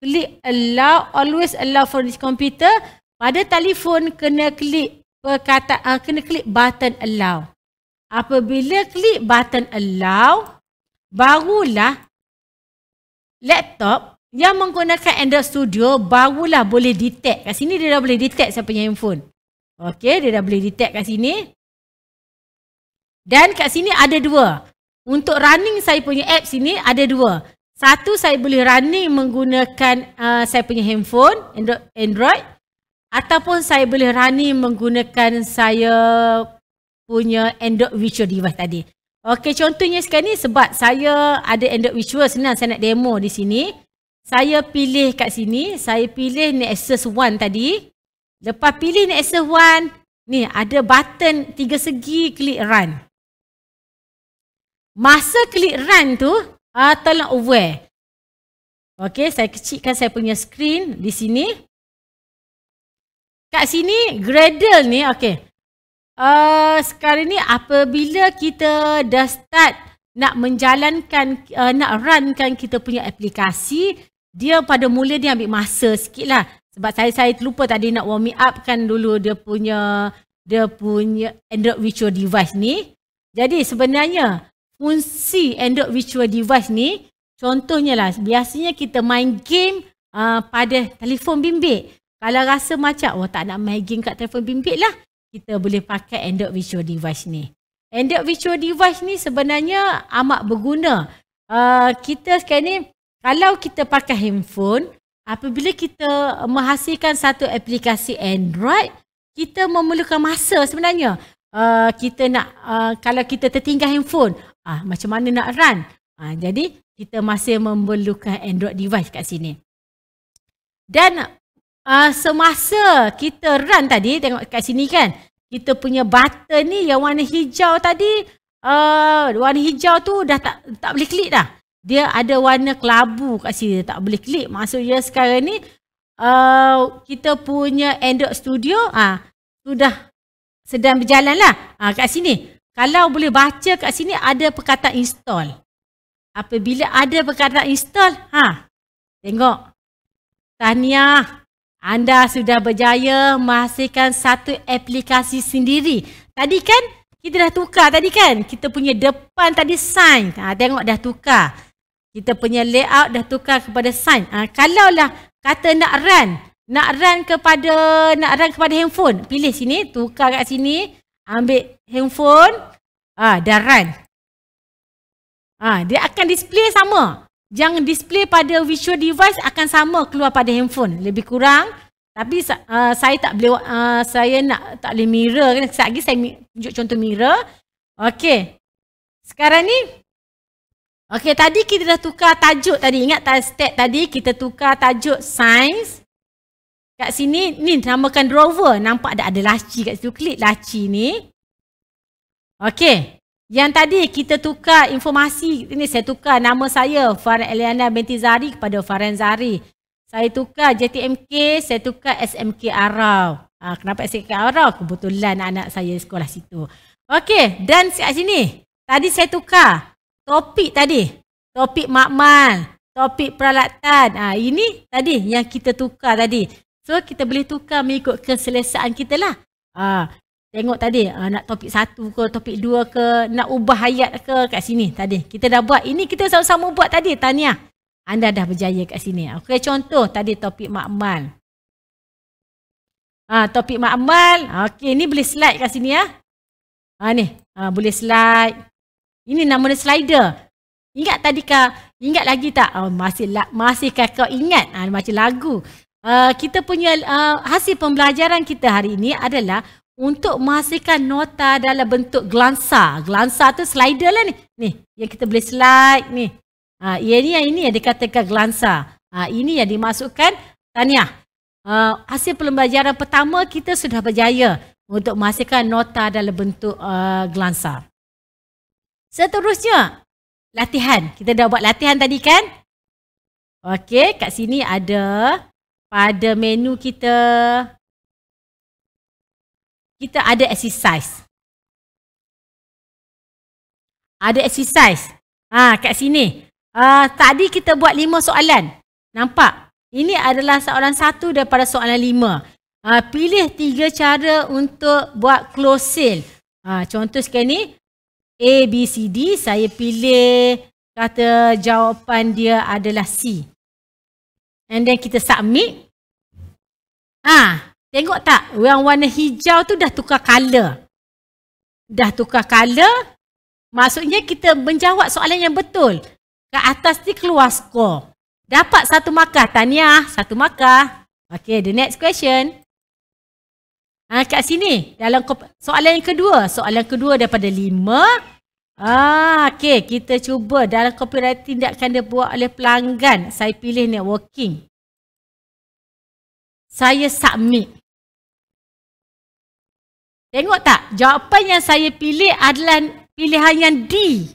Klik allow, always allow from this computer. Pada telefon kena klik kena klik button allow. Apabila klik button allow, barulah laptop yang menggunakan Android Studio barulah boleh detect. Kat sini dia dah boleh detect saya punya handphone. Okey, dia dah boleh detect kat sini. Dan kat sini ada dua. Untuk running saya punya apps ini ada dua. Satu, saya boleh running menggunakan saya punya handphone Android. Ataupun saya boleh running menggunakan saya punya Android virtual device tadi. Okey, contohnya sekarang ni sebab saya ada Android virtual, senang saya nak demo di sini. Saya pilih kat sini, saya pilih Nexus One tadi. Lepas pilih Nexus One, ni ada button 3 segi, klik run. Masa klik run tu, tolong aware. Okey, saya kecilkan saya punya screen di sini. Kat sini, Gradle ni, okey. Sekarang ni apabila kita dah start nak menjalankan, nak runkan kita punya aplikasi, dia pada mula dia ambil masa sikit lah. Sebab saya terlupa tadi nak warming up kan dulu dia punya Android virtual device ni. Jadi sebenarnya fungsi Android virtual device ni, contohnya lah, biasanya kita main game pada telefon bimbit. Kalau rasa macam, tak nak main game kat telefon bimbit lah, kita boleh pakai Android virtual device ni. Android virtual device ni sebenarnya amat berguna. Kita sekarang ni, kalau kita pakai handphone, apabila kita menghasilkan satu aplikasi Android, kita memerlukan masa sebenarnya. Kita nak, kalau kita tertinggal handphone, macam mana nak run? Jadi, kita masih memerlukan Android device kat sini. Dan semasa kita run tadi, tengok kat sini kan, kita punya button ni yang warna hijau tadi, warna hijau tu dah tak boleh klik dah. Dia ada warna kelabu kat sini, tak boleh klik. Maksudnya sekarang ni, kita punya Android Studio sudah sedang berjalan lah. Kat sini, kalau boleh baca kat sini ada perkataan install. Apabila ada perkataan install, tengok. Tahniah, anda sudah berjaya menghasilkan satu aplikasi sendiri. Tadi kan, kita dah tukar tadi kan. Kita punya depan tadi sign. Tengok dah tukar. Kita punya layout dah tukar kepada sign. Kalaulah kata nak run kepada handphone. Pilih sini, tukar kat sini. Ambil handphone. Dah run. Dia akan display sama. Yang display pada virtual device akan sama keluar pada handphone. Lebih kurang. Tapi saya tak boleh, tak boleh mirror. Sekejap lagi saya tunjuk contoh mirror. Okey. Sekarang ni. Okey, tadi kita dah tukar tajuk tadi. Ingat step tadi kita tukar tajuk science. Kat sini, ni namakan drawer. Nampak ada laci kat situ. Klik laci ni. Okey. Yang tadi kita tukar informasi, ini saya tukar nama saya Farhan Eliana binti Zari kepada Farhan Zari. Saya tukar JTMK, saya tukar SMK Arau. Kenapa SMK Arau? Kebetulan anak saya sekolah situ. Okey, dan kat sini, tadi saya tukar topik tadi. Topik makmal, topik peralatan. Ini tadi yang kita tukar tadi. So, kita boleh tukar mengikut keselesaan kita lah. Tengok tadi, nak topik 1 ke, topik 2 ke, nak ubah ayat ke kat sini tadi. Kita dah buat. Ini kita sama-sama buat tadi, tahniah. Anda dah berjaya kat sini. Okey, contoh tadi topik makmal. Topik makmal. Okey, ni boleh slide kat sini ya. Ni, boleh slide. Ini nama dia slider. Ingat tadi ingat lagi tak? Masih kau ingat? Macam lagu. Kita punya hasil pembelajaran kita hari ini adalah untuk menghasilkan nota dalam bentuk glansa. Glansa tu slider lah ni. Ni, yang kita boleh slide ni. Ini yang dikatakan glansa. Ini yang dimasukkan tahniah. Hasil pembelajaran pertama kita sudah berjaya untuk menghasilkan nota dalam bentuk glansa. Seterusnya, latihan. Kita dah buat latihan tadi kan? Okey, kat sini ada pada menu kita ada exercise. Ada exercise. Kat sini. Tadi kita buat 5 soalan. Nampak? Ini adalah soalan 1 daripada soalan 5. Pilih 3 cara untuk buat close sale. Contoh sekarang ni, A, B, C, D. Saya pilih kata jawapan dia adalah C. And then kita submit. Tengok tak? Yang warna hijau tu dah tukar color. Dah tukar color. Maksudnya kita menjawab soalan yang betul. Kat atas ni keluar skor. Dapat 1 markah. Tahniah, 1 markah. Okay, the next question. Kat sini, dalam soalan yang kedua. Soalan kedua daripada 5. Okay, kita cuba dalam copywriting tindakan dia buat oleh pelanggan. Saya pilih networking. Saya submit. Tengok tak? Jawapan yang saya pilih adalah pilihan yang D.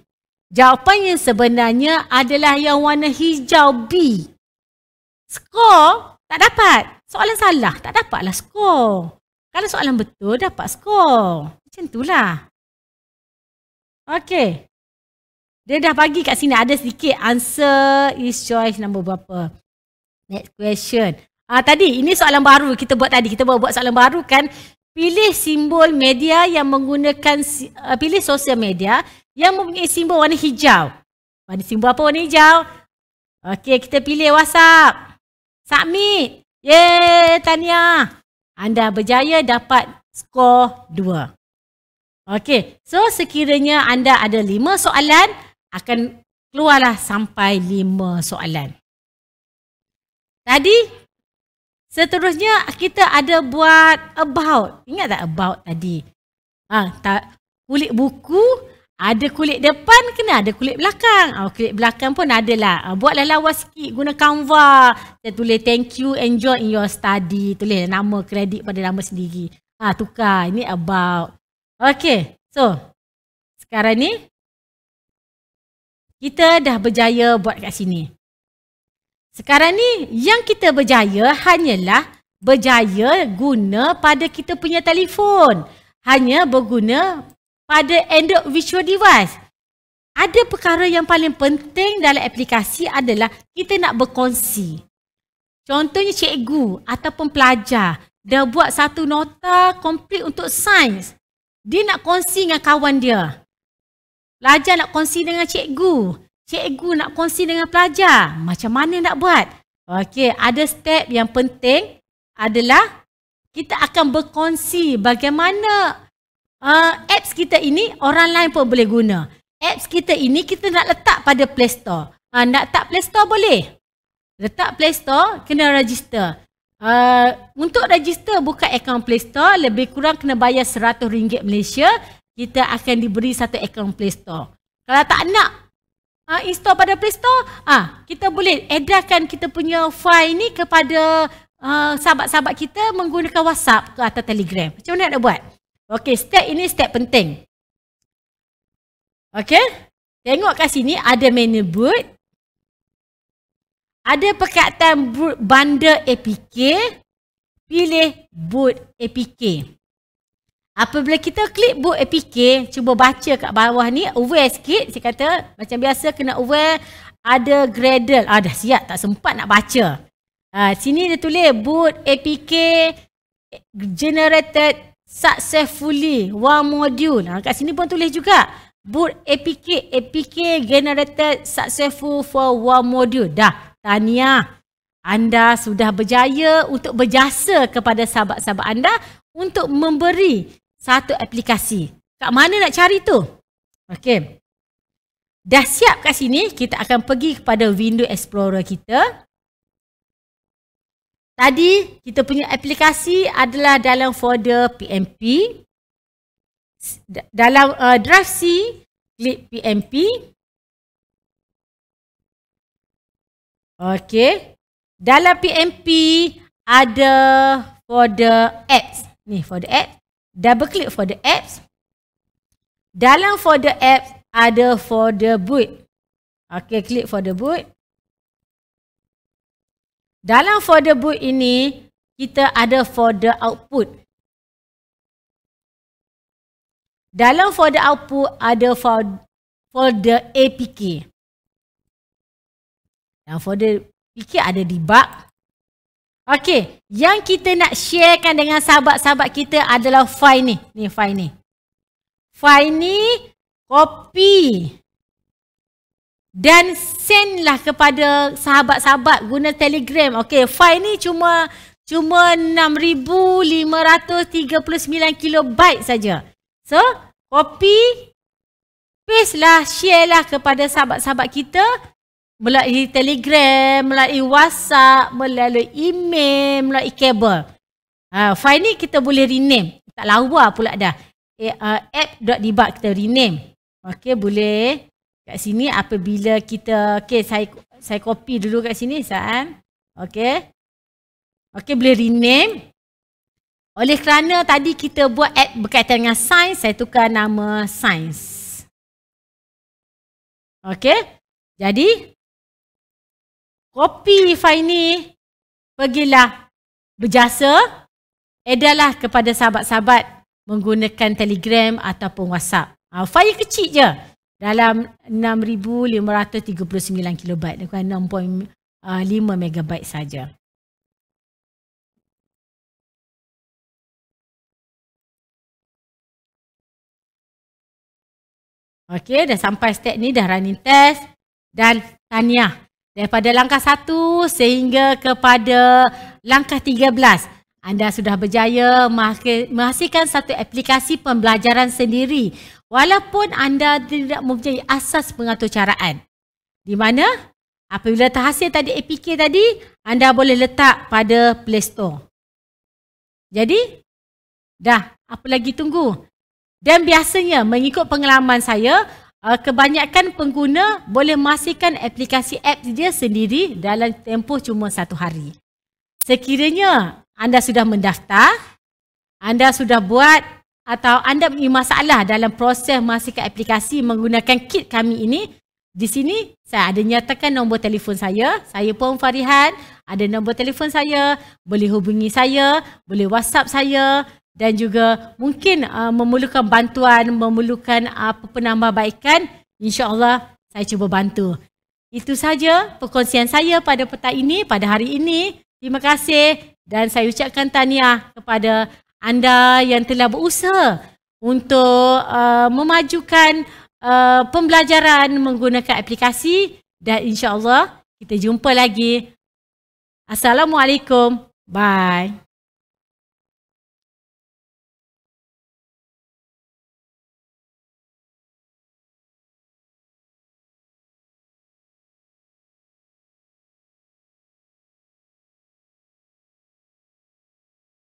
Jawapan yang sebenarnya adalah yang warna hijau B. Skor tak dapat. Soalan salah tak dapatlah skor. Kalau soalan betul dapat skor. Macam itulah. Okey. Dia dah bagi kat sini ada sedikit answer is choice nombor berapa. Next question. Tadi ini soalan baru kita buat tadi. Kita buat soalan baru kan. Pilih simbol media yang menggunakan pilih sosial media yang mempunyai simbol warna hijau. Simbol apa warna hijau? Okey, kita pilih WhatsApp. Submit. Yeay, tahniah. Anda berjaya dapat skor 2. Okey, so sekiranya anda ada 5 soalan, akan keluarlah sampai 5 soalan. Tadi, seterusnya kita ada buat about. Ingat tak about tadi? Kulit buku, ada kulit depan, kena ada kulit belakang. Kulit belakang pun adalah. Buatlah lawas sikit guna Canva. Saya tulis thank you, enjoy in your study. Tulis nama, kredit pada nama sendiri. Tukar. Ini about. Okay. So, sekarang ni, kita dah berjaya buat kat sini. Sekarang ni, yang kita berjaya hanyalah berjaya guna pada kita punya telefon. Hanya berguna pada Android visual device. Ada perkara yang paling penting dalam aplikasi adalah kita nak berkongsi. Contohnya cikgu ataupun pelajar dah buat satu nota komplit untuk sains. Dia nak kongsi dengan kawan dia. Pelajar nak kongsi dengan cikgu. Cikgu nak kongsi dengan pelajar. Macam mana nak buat? Okey, ada step yang penting adalah kita akan berkongsi bagaimana apps kita ini orang lain pun boleh guna. Apps kita ini kita nak letak pada Play Store. Nak letak Play Store boleh. Letak Play Store kena register. Untuk register buka akaun Play Store lebih kurang kena bayar RM100 Malaysia. Kita akan diberi satu akaun Play Store. Kalau tak nak install pada Play Store, kita boleh edarkan kita punya file ni kepada sahabat-sahabat kita menggunakan WhatsApp ke atau Telegram. Macam mana nak buat? Okey, step ini step penting. Okey, tengok kat sini ada menu boot. Ada perkataan boot bundle APK. Pilih boot APK. Apabila kita klik boot APK, cuba baca kat bawah ni, aware sikit. Saya kata, macam biasa kena aware. Ada Gradle. Dah siap, tak sempat nak baca. Sini dia tulis boot APK generated successfully one module. Kat sini pun tulis juga. Boot APK generated successful for one module. Dah, tahniah. Anda sudah berjaya untuk berjasa kepada sahabat-sahabat anda untuk memberi satu aplikasi. Kat mana nak cari tu? Okey. Dah siap kat sini, kita akan pergi kepada window explorer kita. Tadi kita punya aplikasi adalah dalam folder PMP. Dalam drive C, klik PMP. Okey. Dalam PMP ada folder apps. Ni folder apps. Double klik folder apps. Dalam folder apps ada folder boot. Okey, klik folder boot. Dalam folder boot ini, kita ada folder output. Dalam folder output ada folder APK. Dalam folder APK ada debug. Okey, yang kita nak sharekan dengan sahabat-sahabat kita adalah file ni. Ni file ni. File ni copy dan send lah kepada sahabat-sahabat guna Telegram. Okey, file ni cuma 6,539 kilobyte saja. So, copy, paste lah, share lah kepada sahabat-sahabat kita melalui Telegram, melalui WhatsApp, melalui email, melalui kabel. File ni kita boleh rename. Tak lawa pula dah. App.debug kita rename. Okey, boleh. Kat sini apabila kita, okey, saya copy dulu kat sini Saan. Okey. Okey, boleh rename. Oleh kerana tadi kita buat app berkaitan dengan sains, saya tukar nama sains. Okey. Jadi copy file ni, pergilah berjasa, edarlah kepada sahabat-sahabat menggunakan Telegram ataupun WhatsApp. File kecil je. Dalam 6,539 kilobyte. Bukan 6.5 megabyte saja. Okey, dah sampai step ni, dah running test. Dan tahniah. Daripada langkah 1 sehingga kepada langkah 13. Anda sudah berjaya menghasilkan satu aplikasi pembelajaran sendiri. Walaupun anda tidak mempunyai asas pengaturcaraan. Di mana apabila terhasil tadi APK tadi, anda boleh letak pada Play Store. Jadi, dah, apa lagi tunggu? Dan biasanya mengikut pengalaman saya, kebanyakan pengguna boleh menghasilkan aplikasi apps dia sendiri dalam tempoh cuma 1 hari. Sekiranya anda sudah mendaftar, anda sudah buat atau anda mempunyai masalah dalam proses menghasilkan aplikasi menggunakan kit kami ini, di sini saya ada nyatakan nombor telefon saya. Saya Puan Farihan, ada nombor telefon saya, boleh hubungi saya, boleh WhatsApp saya dan juga mungkin memerlukan bantuan, memerlukan penambahbaikan, insya-Allah saya cuba bantu. Itu saja perkongsian saya pada petang ini, pada hari ini. Terima kasih dan saya ucapkan tahniah kepada anda yang telah berusaha untuk memajukan pembelajaran menggunakan aplikasi dan insya-Allah kita jumpa lagi. Assalamualaikum. Bye.